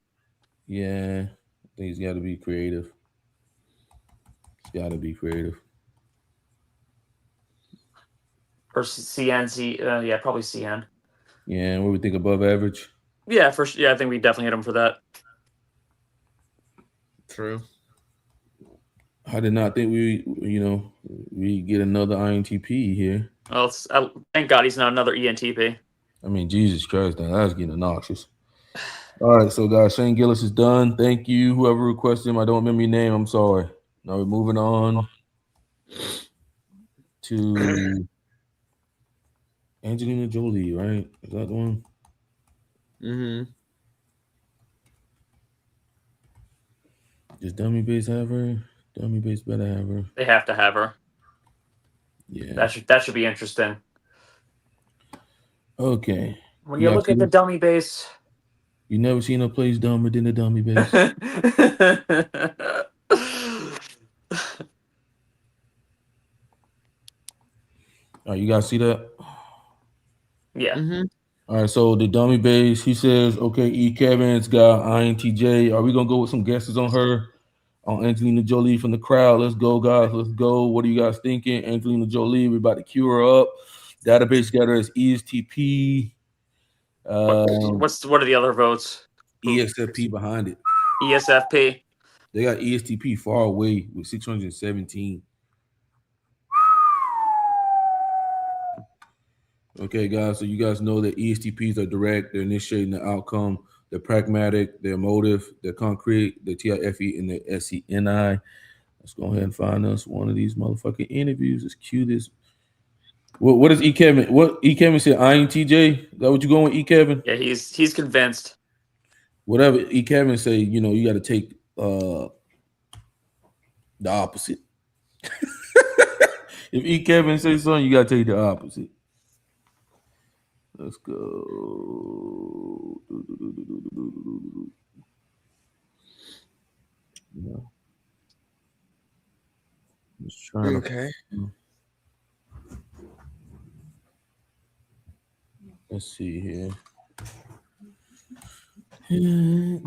Yeah. I think he's got to be creative. He's got to be creative. Or CN. Yeah, probably CN. Yeah. What do we think? Above average. Yeah, I think we definitely hit him for that. True. I did not think we get another INTP here. Well, thank God he's not another ENTP. I mean, Jesus Christ, that's getting obnoxious. All right, so guys, Shane Gillis is done. Thank you, whoever requested him. I don't remember your name. I'm sorry. Now we're moving on to Angelina Jolie, right? Is that the one? Mm-hmm. Does Dummy Base have her? Dummy Base better have her. They have to have her. Yeah. That should be interesting. Okay. When you look at the Dummy Base. You never seen her place dumber than the Dummy Base. All right, you guys see that? Yeah. Mm-hmm. All right, so the Dummy Base, he says, okay, E. Kevin's got INTJ. Are we going to go with some guesses on her? On Angelina Jolie from the crowd. Let's go, guys. Let's go. What are you guys thinking? Angelina Jolie, we're about to queue her up. Database got her as ESTP. What are the other votes? ESFP behind it. ESFP. They got ESTP far away with 617. Okay, guys. So you guys know that ESTPs are direct. They're initiating the outcome. They're pragmatic. They're emotive. They're concrete. They're TIFE and they're SENI. Let's go ahead and find us one of these motherfucking interviews. Let's cue this. What is E. Kevin? What E. Kevin said? INTJ? Is that what you going with, E. Kevin? Yeah, he's convinced. Whatever E. Kevin say, you got to take the opposite. If E. Kevin says something, you got to take the opposite. Let's go. Yeah. Just trying Okay. Let's see here. You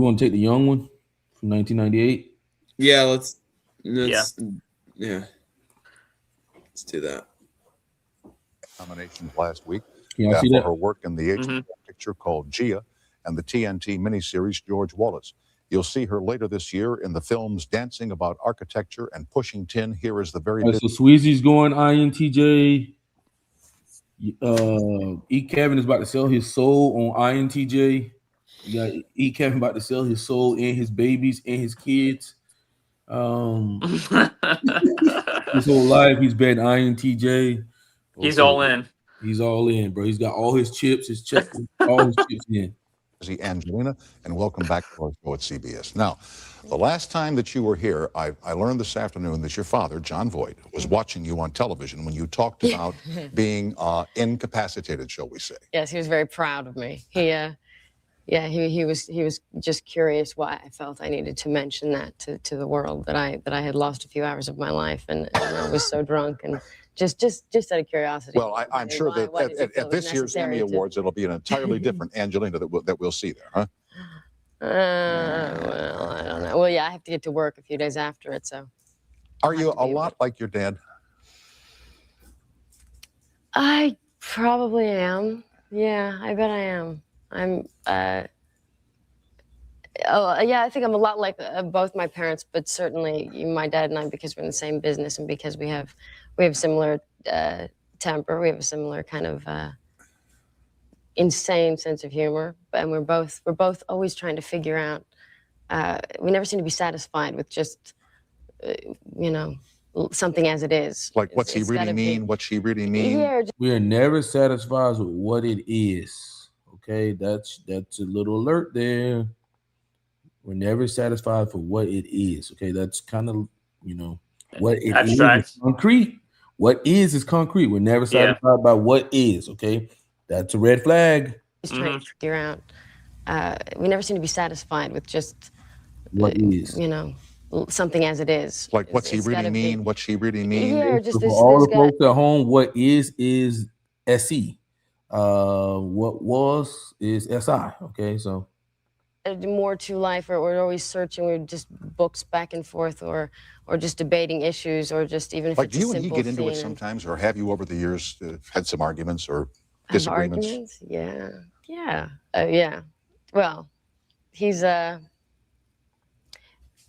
want to take the young one from 1998? Yeah, let's yeah. Let's do that. Nominations last week Can y'all see for that? her work in the HBO picture called Gia and the TNT miniseries George Wallace. You'll see her later this year in the films Dancing About Architecture and Pushing Tin. Here is the very All right, so Sweezy's going INTJ. E. Kevin is about to sell his soul on INTJ. You got E. Kevin about to sell his soul and his babies and his kids. His whole life he's been INTJ. He's all in. He's all in, bro. He's got all his chips, his check, all his chips in. Angelina, and welcome back to our show at CBS. Now, the last time that you were here, I learned this afternoon that your father, John Voight, was watching you on television when you talked about being incapacitated, shall we say. Yes, he was very proud of me. He was just curious why I felt I needed to mention that to the world, that I had lost a few hours of my life and I was so drunk, and just out of curiosity. Well, I'm sure that at this year's Emmy Awards, it'll be an entirely different Angelina that we'll see there, huh? Well, I don't know. Well, yeah, I have to get to work a few days after it, so. Are you a lot like your dad? I probably am. Yeah, I bet I am. I think I'm a lot like both my parents, but certainly my dad and I, because we're in the same business and because we have similar temper, we have a similar kind of insane sense of humor, and we're both always trying to figure out. We never seem to be satisfied with just something as it is. Like, what's he It's really gotta be- mean? What she really mean? Yeah, We are never satisfied with what it is. Okay, that's a little alert there. We're never satisfied for what it is. Okay, that's kind of, what it Abstract. is concrete. What is concrete. We're never satisfied by what is. Okay, that's a red flag. just trying to figure out. We never seem to be satisfied with just What is? Something as it is. Like, what's he It's really gotta be- mean? What she really mean? Yeah, just So this. for all There's the got, folks at home, what is SE. What was is SI. Okay, so more to life, or we're always searching. We're just books back and forth, or just debating issues, or just even if Like, it's do you a and he simple get into it thing. sometimes, or have you over the years had some arguments or Have disagreements? arguments? Yeah. Well, he's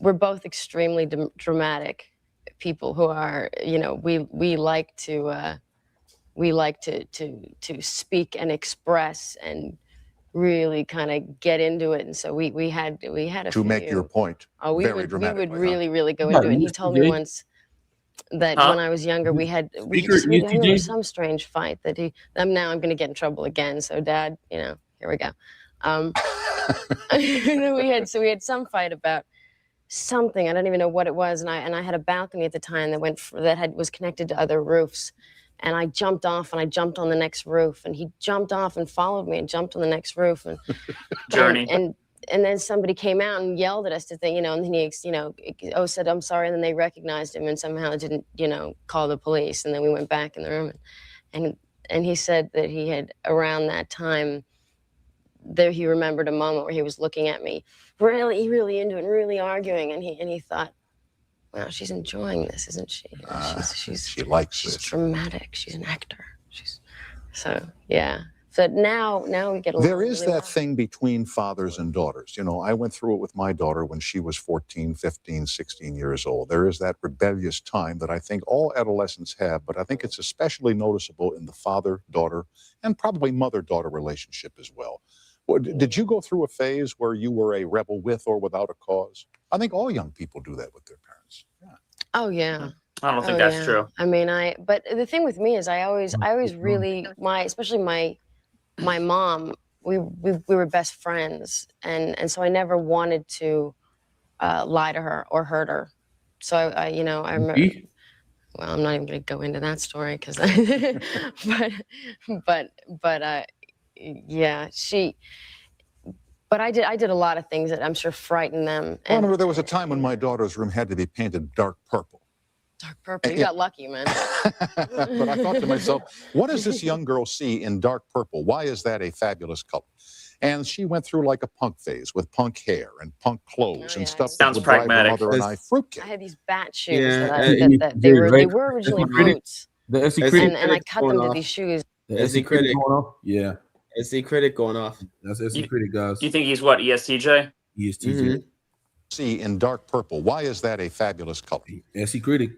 we're both extremely dramatic people who are, we like to speak and express and really kind of get into it. And so we had a To make your point. we very would dramatically, huh? really go into it. And he told me once that when I was younger, we had I remember some strange fight that now I'm going to get in trouble again. So Dad, here we go. We had some fight about something. I don't even know what it was. And I had a balcony at the time that was connected to other roofs. And I jumped off and I jumped on the next roof, and he jumped off and followed me and jumped on the next roof. And Journey. And then somebody came out and yelled at us to think, and then he, said, I'm sorry. And then they recognized him and somehow didn't, call the police. And then we went back in the room, and he said that he had, around that time, he remembered a moment where he was looking at me really into it and really arguing. And he thought, wow, she's enjoying this, isn't she? She likes she's it. dramatic. She's an actor. Yeah. So now we get along. There is really that well. thing between fathers and daughters. I went through it with my daughter when she was 14, 15, 16 years old. There is that rebellious time that I think all adolescents have, but I think it's especially noticeable in the father-daughter and probably mother-daughter relationship as well. Did you go through a phase where you were a rebel with or without a cause? I think all young people do that with their parents. Yeah. Oh yeah. I don't think that's true. I mean, but the thing with me is I always really, especially my mom, we were best friends, and so I never wanted to lie to her or hurt her. So I remember. Well, I'm not even going to go into that story because, yeah, But I did a lot of things that I'm sure frightened them. I remember there was a time when my daughter's room had to be painted dark purple. Dark purple. You got lucky, man. But I thought to myself, what does this young girl see in dark purple? Why is that a fabulous color? And she went through like a punk phase with punk hair and punk clothes and stuff that Sounds would drive her pragmatic. mother and I fruitcake. I had these bat shoes Yeah, that they were originally boots, The SE critic. and I cut them to these shoes. The SE critic. going off. Yeah, SE critic going off. that's SE critic, guys. You think he's what, ESTJ? ESTJ. See in dark purple. Why is that a fabulous color? SE critic.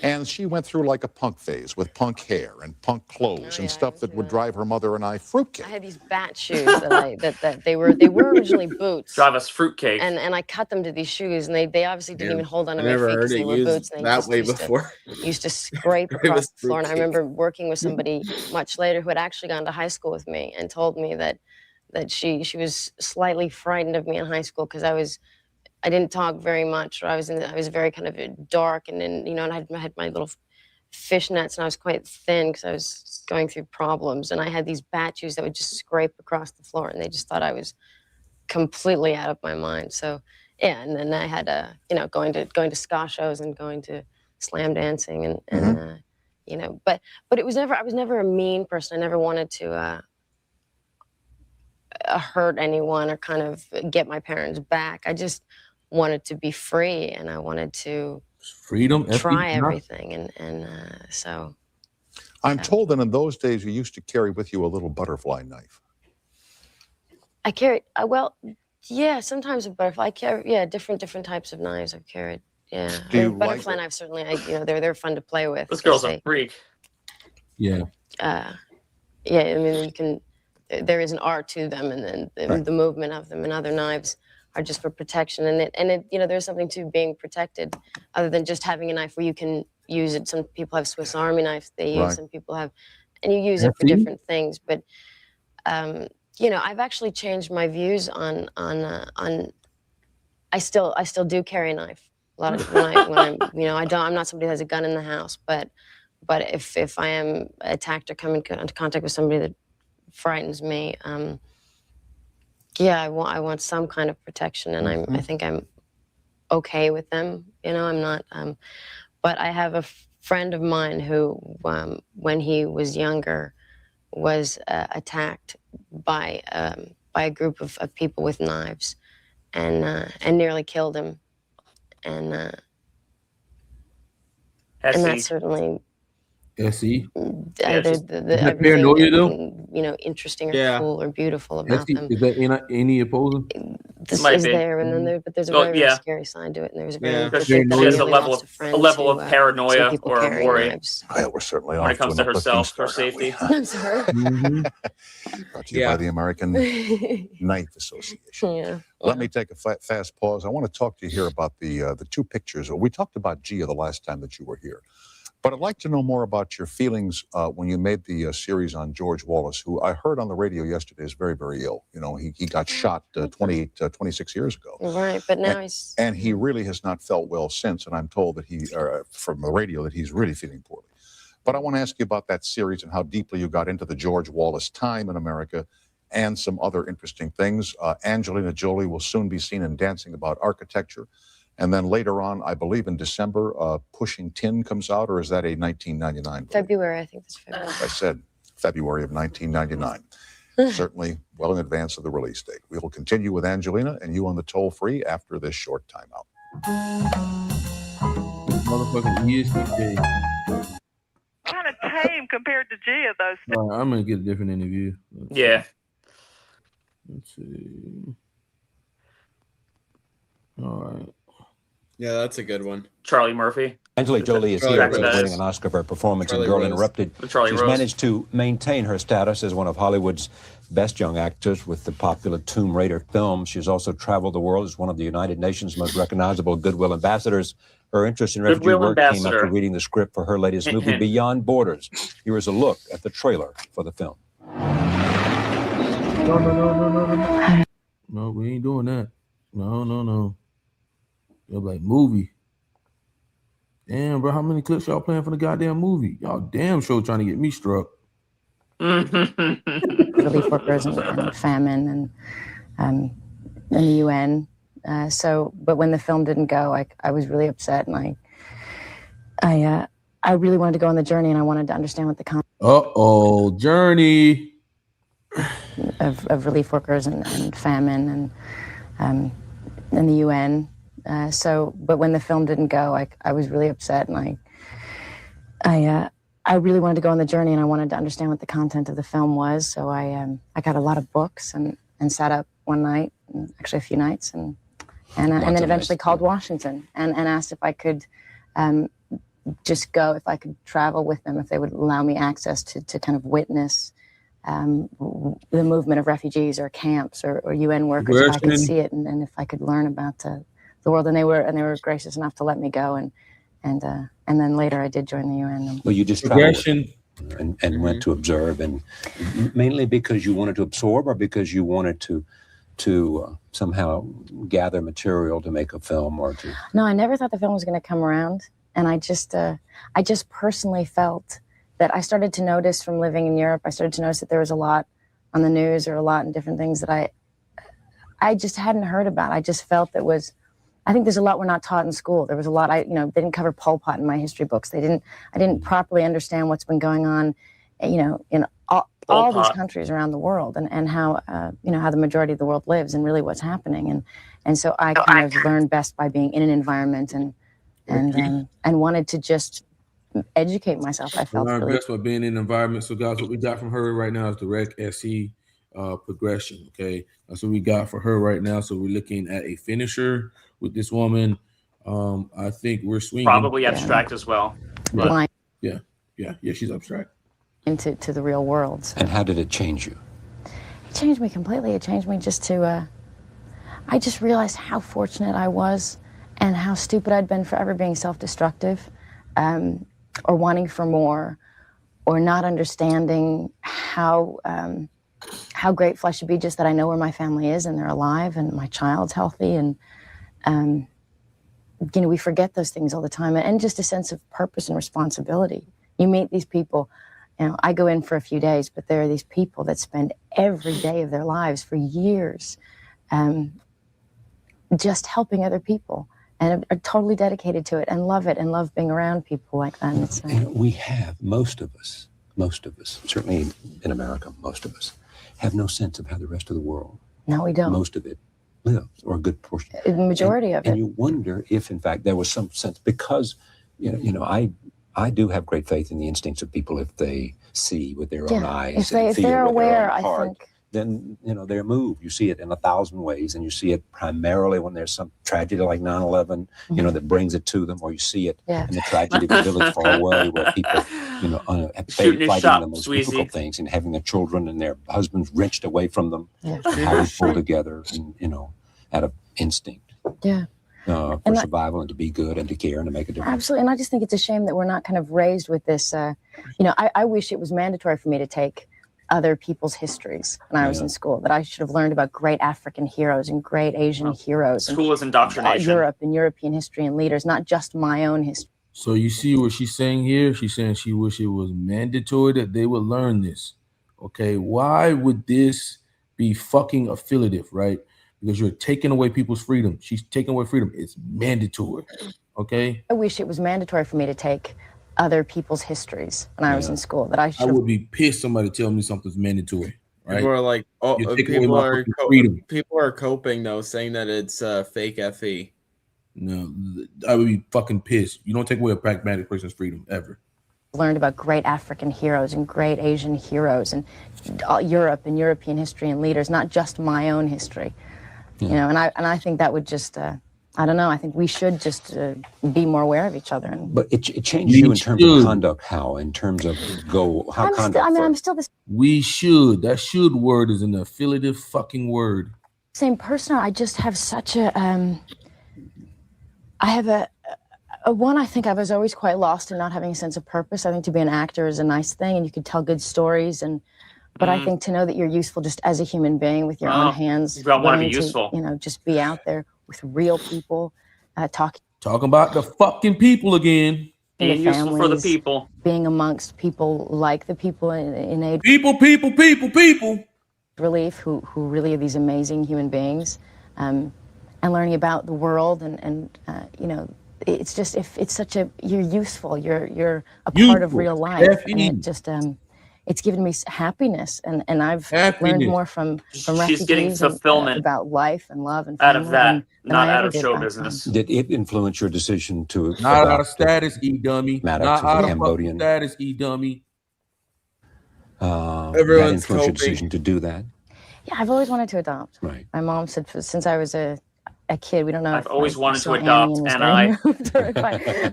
And she went through like a punk phase with punk hair and punk clothes and stuff that would drive her mother and I fruitcake. I had these bat shoes that they were originally boots. Drive us fruitcake. And I cut them to these shoes, and they obviously didn't even hold on I to my never feet heard because they it were used boots. And they that just way used before. Used to scrape It across was the floor. And I fruitcake. remember working with somebody much later who had actually gone to high school with me and told me that she was slightly frightened of me in high school because I didn't talk very much, or I was very kind of dark, and then and I had my little fishnets, and I was quite thin because I was going through problems, and I had these bat shoes that would just scrape across the floor, and they just thought I was completely out of my mind. So yeah, and then I had going to ska shows and going to slam dancing, and but it was never, I was never a mean person. I never wanted to hurt anyone or kind of get my parents back. I just wanted to be free, and I wanted to Freedom. try everything, and so I'm told that in those days you used to carry with you a little butterfly knife. I carried sometimes a butterfly. I carry different types of knives I've carried. Yeah, Do you butterfly like knives certainly. They're fun to play with. This girl's a freak. Yeah. I mean, you can. There is an art to them, and then the movement of them. And other knives are just for protection, and it there's something to being protected, other than just having a knife where you can use it. Some people have Swiss Army knives they use. Right. Some people have, and you use it for different things. But you know, I've actually changed my views on. I still do carry a knife. A lot of when I'm you know, I'm not somebody who has a gun in the house, but if I am attacked or come into contact with somebody that frightens me, yeah, I want some kind of protection, and I think I'm okay with them. You know, I'm not. But I have a friend of mine who, when he was younger, was attacked by a group of people with knives, and nearly killed him, and that's certainly. SE. The paranoia though? You know, interesting or cool or beautiful about them. Is that any opposing? This is there, and then but there's a very, very scary side to it, and there's a very she has a level of paranoia or worry. Yeah, we're certainly when it comes to herself, her safety. I'm sorry. Brought to you by the American Knife Association. Yeah. Let me take a fast pause. I want to talk to you here about the two pictures. We talked about Gia the last time that you were here. But I'd like to know more about your feelings when you made the series on George Wallace, who I heard on the radio yesterday is very, very ill. You know, he got shot 26 years ago. Right, but now he's... And he really has not felt well since, and I'm told that from the radio, that he's really feeling poorly. But I want to ask you about that series and how deeply you got into the George Wallace time in America and some other interesting things. Angelina Jolie will soon be seen in Dancing About Architecture. And then later on, I believe in December, Pushing Tin comes out, or is that a 1999? February, I think it's February. I said February of 1999. Certainly well in advance of the release date. We will continue with Angelina and you on the toll-free after this short timeout. Motherfucking ESPN. Kind of tame compared to Gia, though. All right, I'm going to get a different interview. Yeah. Let's see. All right. Yeah, that's a good one. Charlie Murphy. Angelina Jolie is here winning an Oscar for her performance in Girl Interrupted. She's managed to maintain her status as one of Hollywood's best young actors with the popular Tomb Raider film. She's also traveled the world as one of the United Nations' most recognizable Goodwill ambassadors. Her interest in refugee work came after reading the script for her latest movie, Beyond Borders. Here is a look at the trailer for the film. No. No, we ain't doing that. No. They're like, movie. Damn, bro, how many clips y'all playing for the goddamn movie? Y'all damn sure trying to get me struck. Relief workers and famine and the UN. But when the film didn't go, I was really upset, and I really wanted to go on the journey, and I wanted to understand what the journey of relief workers and famine and the UN. But when the film didn't go, I was really upset, and I really wanted to go on the journey, and I wanted to understand what the content of the film was. So I got a lot of books and sat up one night, actually a few nights, and then eventually called Washington and asked if I could just go, if I could travel with them, if they would allow me access to kind of witness the movement of refugees or camps or UN workers, if I could see it, and if I could learn about the world. And they were gracious enough to let me go, and then later I did join the UN. Well, you just traveled and went to observe, and mainly because you wanted to absorb, or because you wanted to somehow gather material to make a film, or to... No, I never thought the film was going to come around, and I just personally felt that I started to notice from living in Europe. I started to notice that there was a lot on the news, or a lot in different things that I just hadn't heard about. I just felt I think there's a lot we're not taught in school. There was a lot they didn't cover Pol Pot in my history books. I didn't properly understand what's been going on, in all these countries around the world, and how how the majority of the world lives, and really what's happening. And so I kind of learned best by being in an environment and wanted to just educate myself. I felt learn best by being in an environment. So guys, what we got from her right now is direct SE progression. Okay, that's what we got for her right now. So we're looking at a finisher with this woman. I think we're swinging. Probably abstract as well. Right. Yeah, she's abstract. Into the real world. And how did it change you? It changed me completely. It changed me just to, I just realized how fortunate I was and how stupid I'd been for ever being self-destructive. or wanting for more, or not understanding how grateful I should be just that I know where my family is and they're alive and my child's healthy. And, we forget those things all the time, and just a sense of purpose and responsibility. You meet these people, I go in for a few days, but there are these people that spend every day of their lives for years just helping other people, and are totally dedicated to it and love it and love being around people like that. And it's, we have, most of us, certainly in America, most of us have no sense of how the rest of the world, no, we don't. Most of it lives, or a good portion. The majority of it. And you wonder if, in fact, there was some sense, because, I do have great faith in the instincts of people if they see with their own eyes. If they're aware, I think. Then, they're moved. You see it in 1,000 ways, and you see it primarily when there's some tragedy like 9/11, that brings it to them, or you see it in the tragedy of a village far away where people, fighting the most difficult things and having their children and their husbands wrenched away from them, how we pull together, and, out of instinct. Yeah. For survival and to be good and to care and to make a difference. Absolutely. And I just think it's a shame that we're not kind of raised with this. I wish it was mandatory for me to take other people's histories when I was in school, that I should have learned about great African heroes and great Asian heroes. School is indoctrination. Europe and European history and leaders, not just my own history. So you see what she's saying here? She's saying she wish it was mandatory that they would learn this. Okay, why would this be fucking affiliative, right? Because you're taking away people's freedom. She's taking away freedom. It's mandatory. Okay. I wish it was mandatory for me to take other people's histories when I was in school. That I would be pissed somebody tell me something's mandatory. Right? People are like, people are coping though, saying that it's fake FE. No, I would be fucking pissed. You don't take away a pragmatic person's freedom ever. Learned about great African heroes and great Asian heroes and Europe and European history and leaders, not just my own history. And I think that would just I don't know. I think we should just be more aware of each other. But it changes you in terms of conduct. How? In terms of I'm still this. We should. That should word is an affiliative fucking word. Same person. I just have such a. I have a one. I think I was always quite lost in not having a sense of purpose. I think to be an actor is a nice thing, and you could tell good stories and. But I think to know that you're useful just as a human being with your own hands. You want to be useful. Just be out there with real people, talking about the fucking people again. Being useful for the people. Being amongst people like the people in aid. People. Relief, who really are these amazing human beings, and learning about the world and it's just you're useful. You're a part of real life. And it just it's given me happiness, and I've learned more from refugees. She's getting fulfillment about life and love and out of that, not out of show business. Did it influence your decision to not out of status, dummy? Not out of Cambodian status, dummy. That influenced your decision to do that? Yeah, I've always wanted to adopt. Right. My mom said since I was a kid, we don't know. I've always wanted to adopt, and I.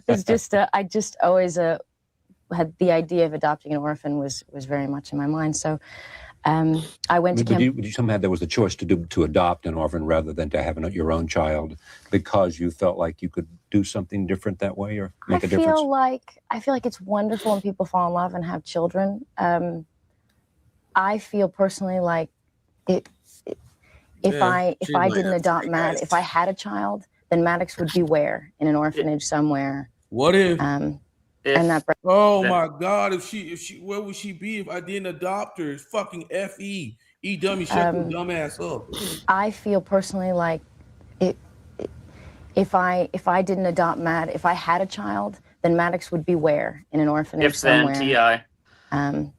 It's just I just always had the idea of adopting an orphan was very much in my mind. So I went to Cambodia. Would you somehow there was a choice to adopt an orphan rather than to have your own child because you felt like you could do something different that way or make a difference? I feel like it's wonderful when people fall in love and have children. I feel personally like if I didn't adopt Matt, if I had a child, then Maddox would be where? In an orphanage somewhere. What if? My God! If she, where would she be if I didn't adopt her? It's fucking fe. Dummy, shut your dumb ass up. I feel personally like if I didn't adopt Matt, if I had a child, then Maddox would be where? In an orphanage somewhere. Ti. And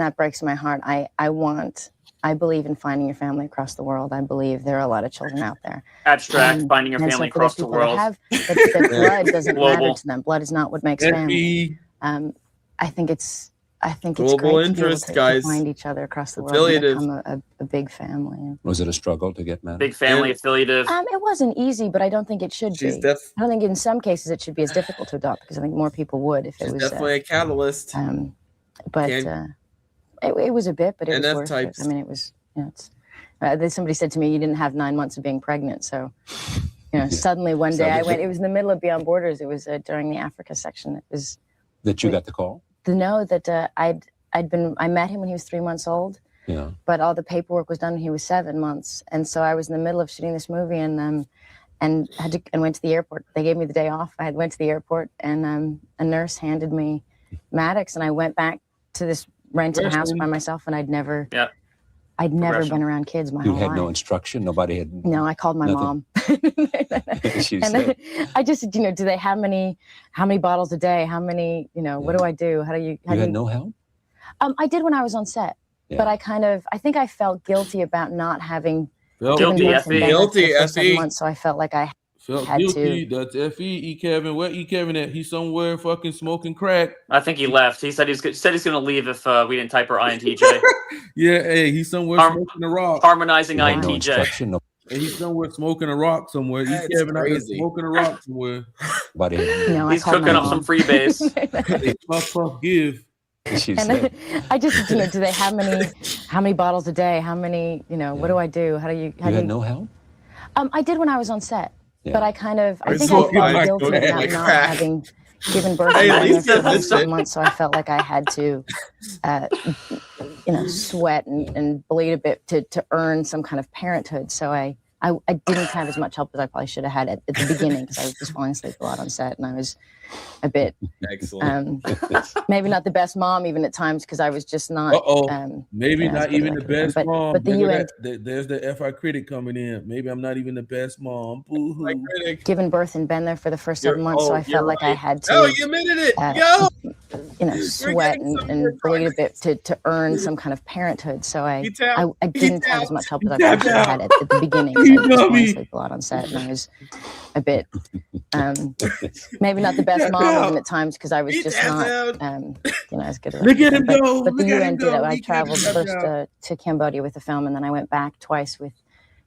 that breaks my heart. I believe in finding your family across the world. I believe there are a lot of children out there. Abstract, finding your family across the world. That blood doesn't matter to them. Blood is not what makes family. I think it's global great interest, to guys. Find each other across the world and become a big family. Was it a struggle to get Matt? Big family affiliative. It wasn't easy, but I don't think it should be. I don't think in some cases it should be as difficult to adopt because I think more people would if it was. Definitely a catalyst. It was a bit, but it was worth types. it. I mean, it was. Somebody said to me, "You didn't have 9 months of being pregnant," so suddenly one day I went. It was in the middle of Beyond Borders. It was during the Africa section. It was that you got the call. I met him when he was 3 months old. Yeah. But all the paperwork was done when he was 7 months, and so I was in the middle of shooting this movie, and went to the airport. They gave me the day off. I went to the airport, and a nurse handed me Maddox, and I went back to this rented house by myself, and I'd never been around kids my whole life. You had no instruction. Nobody had. No, I called my mom. I just, do they how many bottles a day? How many, what do I do? How do you? You had no help. I did when I was on set, but I think I felt guilty about not having. Guilty, months, so I felt like I had guilty. to. That's F.E. E. Kevin. Where E. Kevin at? He's somewhere fucking smoking crack. I think he left. He said he's going to leave if we didn't type our INTJ. Yeah, hey, he's somewhere smoking a rock. Harmonizing INTJ. Hey, he's somewhere smoking a rock somewhere. E. Kevin out there smoking a rock somewhere. He's cooking up some freebase. Puff, give. And I just, do they how many bottles a day? How many, what do I do? How do you? You had no help. I did when I was on set, but I think I felt guilty about not having given birth for 7 months, so I felt like I had to, sweat and bleed a bit to earn some kind of parenthood. So I didn't have as much help as I probably should have had at the beginning, because I was just falling asleep a lot on set, and I was a bit maybe not the best mom even at times, because I was just not. Maybe not even the best mom. But the UN, there's the FI critic coming in. Maybe I'm not even the best mom. Boo-hoo. Given birth and been there for the first 7 months, so I felt like I had to. Oh, you admitted it. Sweat and bleed a bit to earn some kind of parenthood. So I didn't have as much help as I probably should have had at the beginning. So I was just falling asleep a lot on set, and I was a bit maybe not the best mom even at times, because I was just not as good. Look at him go. But the UN did it. I traveled first to Cambodia with the film, and then I went back twice with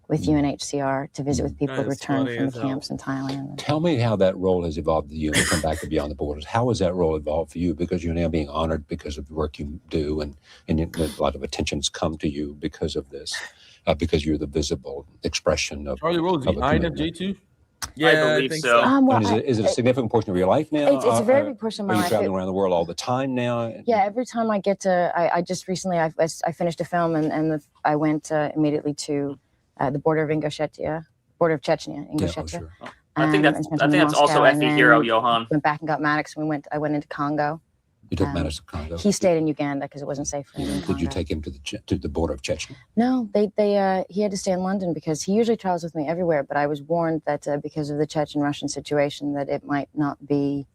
UNHCR to visit with people who returned from the camps in Thailand. Tell me how that role has evolved for you and come back to Beyond the Borders. How has that role evolved for you? Because you're now being honored because of the work you do, and a lot of attention's come to you because of this, because you're the visible expression of Charlie Rose, of a INFJ2? Yeah, I believe so. Is it a significant portion of your life now? It's a very big portion of my life. Are you traveling around the world all the time now? Yeah, every time I get to, I just recently, I finished a film, and I went immediately to the border of Chechnya, Ingushetia. I think that's also FE Hero, Johan. Went back and got Maddox, and I went into Congo. You took Maddox to Congo? He stayed in Uganda because it wasn't safe for him. Did you take him to the border of Chechnya? No, he had to stay in London, because he usually travels with me everywhere. But I was warned that because of the Chechen-Russian situation, that it might not be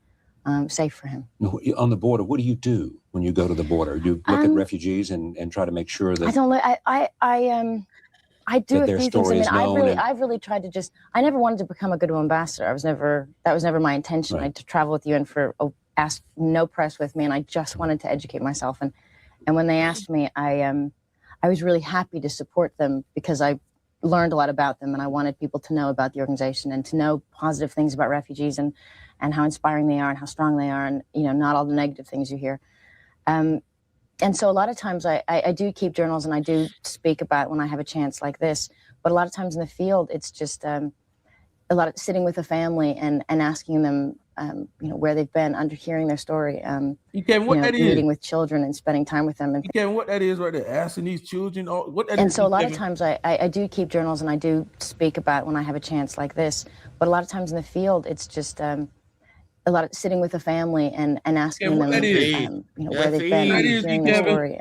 safe for him. No, on the border, what do you do when you go to the border? You look at refugees and try to make sure that. I don't look. I do a few things. I mean, I've really tried to just. I never wanted to become a goodwill ambassador. That was never my intention. Right. I to travel with you and ask no press with me, and I just wanted to educate myself. And when they asked me, I was really happy to support them, because I learned a lot about them, and I wanted people to know about the organization and to know positive things about refugees and how inspiring they are and how strong they are, and not all the negative things you hear. And so a lot of times I do keep journals, and I do speak about when I have a chance like this. But a lot of times in the field, it's just a lot of sitting with a family and asking them, where they've been, hearing their story. Meeting with children and spending time with them. And what that is right there, asking these children. So a lot of times I do keep journals, and I do speak about when I have a chance like this. But a lot of times in the field, it's just a lot of sitting with a family and asking them, where they've been, hearing their story.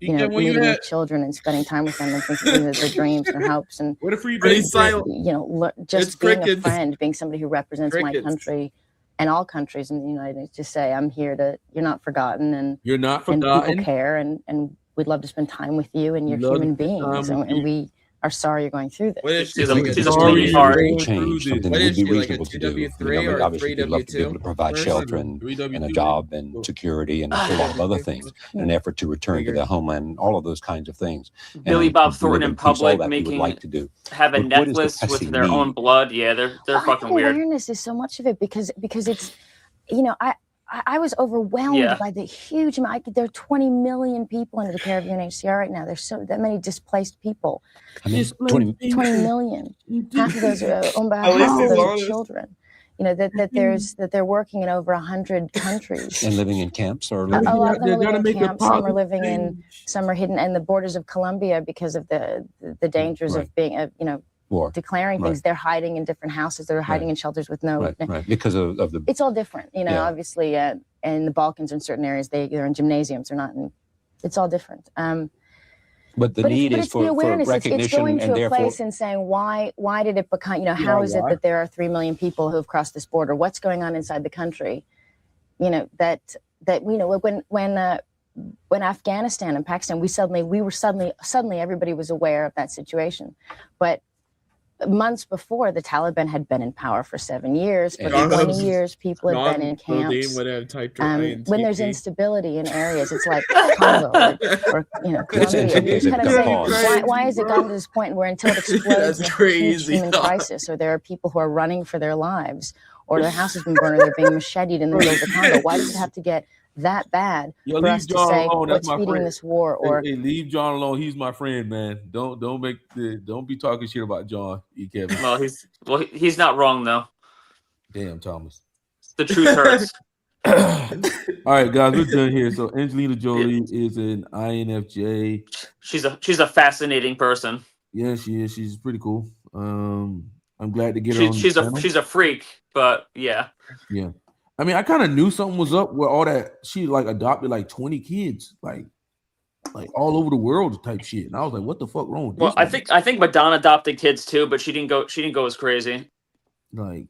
Meeting with children and spending time with them and thinking of their dreams and their hopes, and just being a friend, being somebody who represents my country and all countries in the United States. Just say, I'm here you're not forgotten, and you're not forgotten. And people care, and we'd love to spend time with you, and you're human beings, and we are sorry you're going through this. She's a bleeding heart. Change something that would be reasonable to do. Obviously, you'd love to be able to provide shelter and a job and security and a whole lot of other things in an effort to return to their homeland, all of those kinds of things. Billy Bob Thornton in public have a necklace with their own blood. Yeah, they're fucking weird. Awareness is so much of it, because it's, I was overwhelmed by the huge amount. There are 20 million people under the care of UNHCR right now. There's that many displaced people. I mean, 20 million. Half of those are owned by half of those are children. You know that they're working in over 100 countries and living in camps or a living. lot of them are living in camps. Some are living in. Some are hidden in the borders of Colombia because of the dangers of being war. Declaring things. They're hiding in different houses. They're hiding in shelters with no. Right. Because of the. It's all different. You know, obviously, in the Balkans, in certain areas, they're in gymnasiums. They're not in. It's all different. But the need is for recognition, it's going and to a therefore, place and saying why did it become? How is it that there are 3 million people who have crossed this border? What's going on inside the country? That when Afghanistan and Pakistan, suddenly everybody was aware of that situation, but months before, the Taliban had been in power for 7 years. For 20 years, people had been in camps. When there's instability in areas, it's like Congo or Colombia. Why has it gotten to this point where until it explodes, there's a huge human crisis, or there are people who are running for their lives, or their house has been burned, or they're being macheted in the middle of the Congo? Why does it have to get that bad for us to say what's feeding this war? Or hey, leave John alone. He's my friend, man. Don't be talking shit about John. Kevin. Well, he's not wrong though. Damn, Thomas. The truth hurts. All right, guys, we're done here. So Angelina Jolie is an INFJ. She's a fascinating person. Yeah, she is. She's pretty cool. I'm glad to get her on. She's a freak, but yeah. Yeah. I mean, I kind of knew something was up with all that. She adopted 20 kids, like all over the world type shit. And I was like, what the fuck wrong with this? Well, I think Madonna adopted kids too, but she didn't go as crazy. Not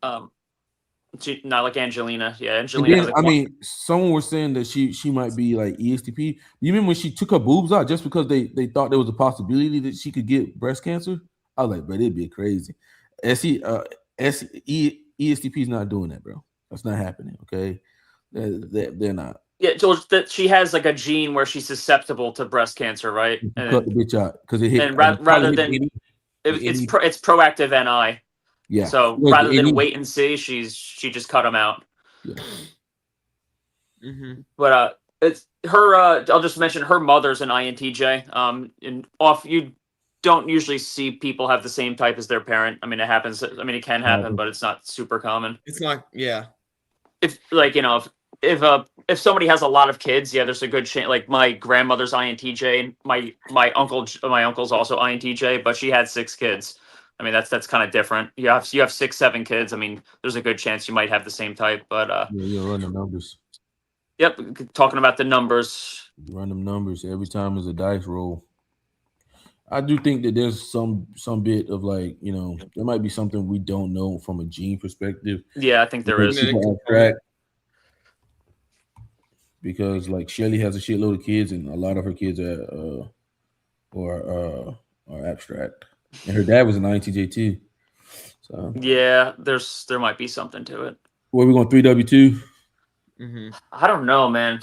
like Angelina. Yeah, Angelina. Then, someone was saying that she might be like ESTP. You remember when she took her boobs out just because they thought there was a possibility that she could get breast cancer? I was like, bro, it'd be crazy. ESTP is not doing that, bro. That's not happening. Okay, they're not. Yeah, George, that she has a gene where she's susceptible to breast cancer, right? And, cut the bitch out because it hit. And rather than it's proactive NI. Yeah. So rather than wait and see, she just cut them out. Yeah. Mm-hmm. But it's her. I'll just mention her mother's an INTJ. You don't usually see people have the same type as their parent. I mean, it happens. I mean, it can happen, but it's not super common. It's not. Yeah. If if somebody has a lot of kids, there's a good chance. Like my grandmother's INTJ, my uncle's also INTJ, but she had 6 kids. I mean, that's kind of different. You have 6, 7 kids. I mean, there's a good chance you might have the same type, but you run the numbers. Yep, talking about the numbers. Run them numbers every time is a dice roll. I do think that there's some bit of there might be something we don't know from a gene perspective. Yeah, I think there is. Because Shelly has a shitload of kids, and a lot of her kids are abstract, and her dad was an INTJ too. So yeah, there might be something to it. What are we going 3W2? Mm-hmm. I don't know, man.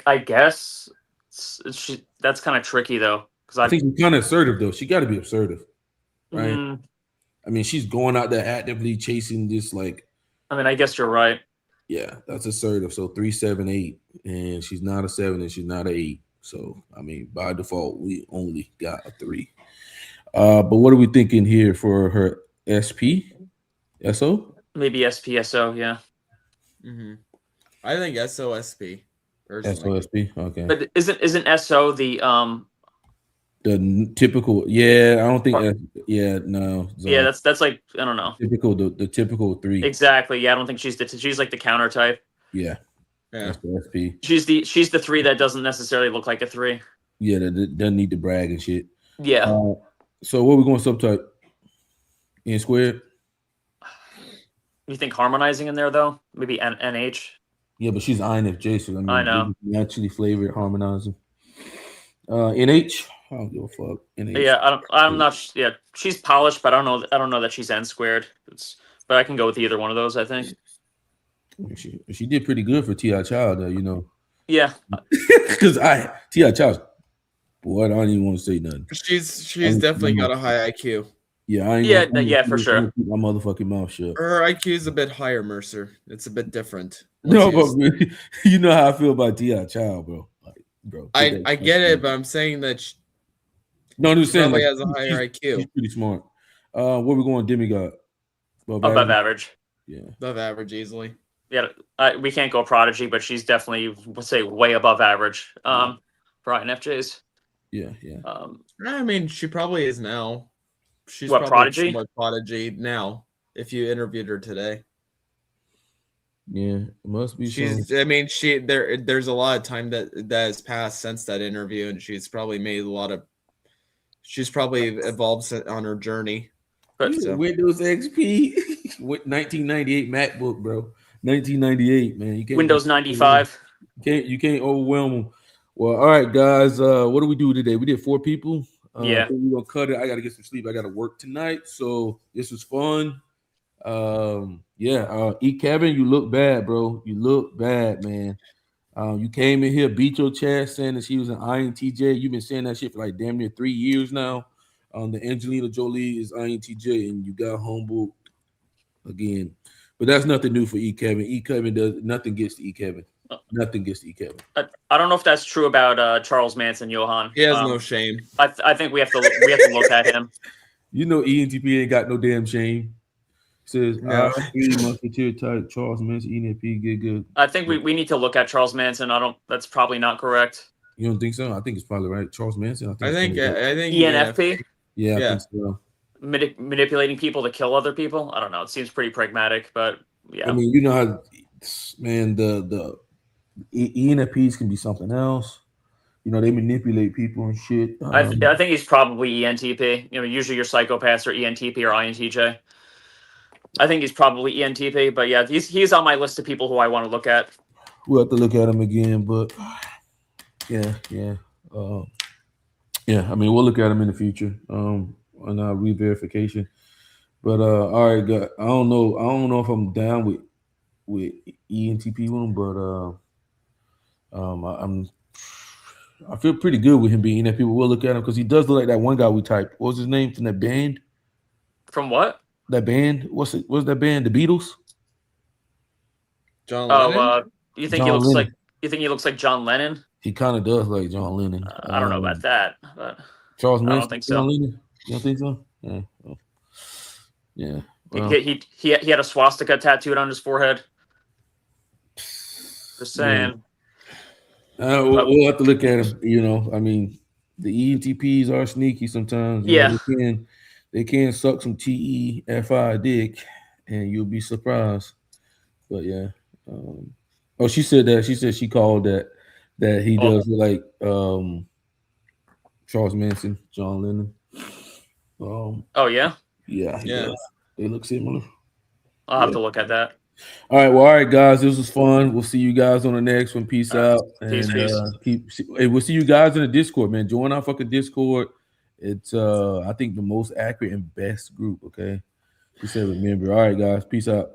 I guess that's kind of tricky though. I think she's kind of assertive, though. She got to be assertive, right? Mm. I mean, she's going out there actively chasing this, I mean, I guess you're right. Yeah, that's assertive. So 3, 7, 8, and she's not a 7 and she's not an 8. So I mean, by default, we only got a 3. But what are we thinking here for her SP? SO? Maybe SPSO, yeah. Mm-hmm. I think SOSP. SOSP, okay. But isn't SO the typical? Yeah, I don't think. No. Yeah, that's I don't know. Typical, the typical 3. Exactly. Yeah, I don't think she's like the counter type. Yeah. That's the SP. She's the 3 that doesn't necessarily look like a 3. Yeah, that doesn't need to brag and shit. Yeah. So what are we going subtype? N squared. You think harmonizing in there though? Maybe NH. Yeah, but she's INFJ, so I know. Naturally flavored harmonizing. NH. I don't give a fuck. NH. Yeah, I'm not. Yeah, she's polished, but I don't know that she's N squared. But I can go with either one of those. I think. She did pretty good for T.I. Child, though. Yeah. Because T.I. Child, boy, I don't even want to say nothing. She's definitely got a high IQ. Yeah, I ain't Yeah, gonna, yeah, for sure. keep my motherfucking mouth shut. Her IQ is a bit higher, Mercer. It's a bit different. No, but you know how I feel about T.I. Child, bro. Like, bro, I get it, but I'm saying that she saying probably like, has a higher IQ. She's pretty smart. Where we going, demigod? Above average. Yeah, above average easily. Yeah, we can't go prodigy, but she's definitely, let's say, way above average. For INFJs. Yeah. I mean, she probably is now. She's what, probably prodigy? somewhat prodigy now. If you interviewed her today. Yeah, it must be. I mean, there's a lot of time that has passed since that interview, and she's probably made a lot of. She's probably evolved on her journey. But Windows XP with 1998 MacBook, bro. 1998, man. You can't Windows 95. You can't overwhelm them. Well, all right, guys. What do we do today? We did 4 people. Yeah, we're gonna cut it. I gotta get some sleep. I gotta work tonight, so this was fun. E. Kevin, you look bad, bro. You look bad, man. You came in here, beat your chest, saying that she was an INTJ. You've been saying that shit for like damn near 3 years now. The Angelina Jolie is INTJ, and you got humbled again. But that's nothing new for E. Kevin. E. Kevin does nothing gets to E. Kevin. Nothing gets to E. Kevin. I don't know if that's true about Charles Manson, Johan. He has no shame. I think we have to look at him. You know, ENTP ain't got no damn shame. Says Musketeer type Charles Manson, ENFP, get good. I think we need to look at Charles Manson. That's probably not correct. You don't think so? I think it's probably right. Charles Manson. I think ENFP. Yeah, I think so. Manipulating people to kill other people. I don't know. It seems pretty pragmatic, but yeah. I mean, you know how, man, the ENFPs can be something else. You know, they manipulate people and shit. I think he's probably ENTP. You know, usually your psychopaths are ENTP or INTJ. I think he's probably ENTP, but yeah, he's on my list of people who I want to look at. We'll have to look at him again, but yeah. I mean, we'll look at him in the future on our re-verification. But all right, guys. I don't know if I'm down with ENTP with him, but I feel pretty good with him being that. People will look at him because he does look like that one guy we typed. What was his name from that band? From what? That band? What's that band? The Beatles? John Lennon? Oh, you think he looks like John Lennon? He kind of does like John Lennon. I don't know about that, but Charles Manson. I don't think so. John Lennon? You don't think so? Yeah. Well, yeah. Well, he had a swastika tattooed on his forehead. Just saying. Yeah. We'll have to look at him. You know, I mean, the ENTPs are sneaky sometimes. Yeah. You know, they can suck some TEFI dick, and you'll be surprised. But yeah. She said that. She said she called that he does look like Charles Manson, John Lennon. Oh yeah. Yeah. They look similar. I'll have to look at that. All right. Well, all right, guys. This was fun. We'll see you guys on the next one. Peace out. Peace. We'll see you guys in the Discord, man. Join our fucking Discord. It's I think the most accurate and best group. Okay. She said, remember. All right, guys. Peace out.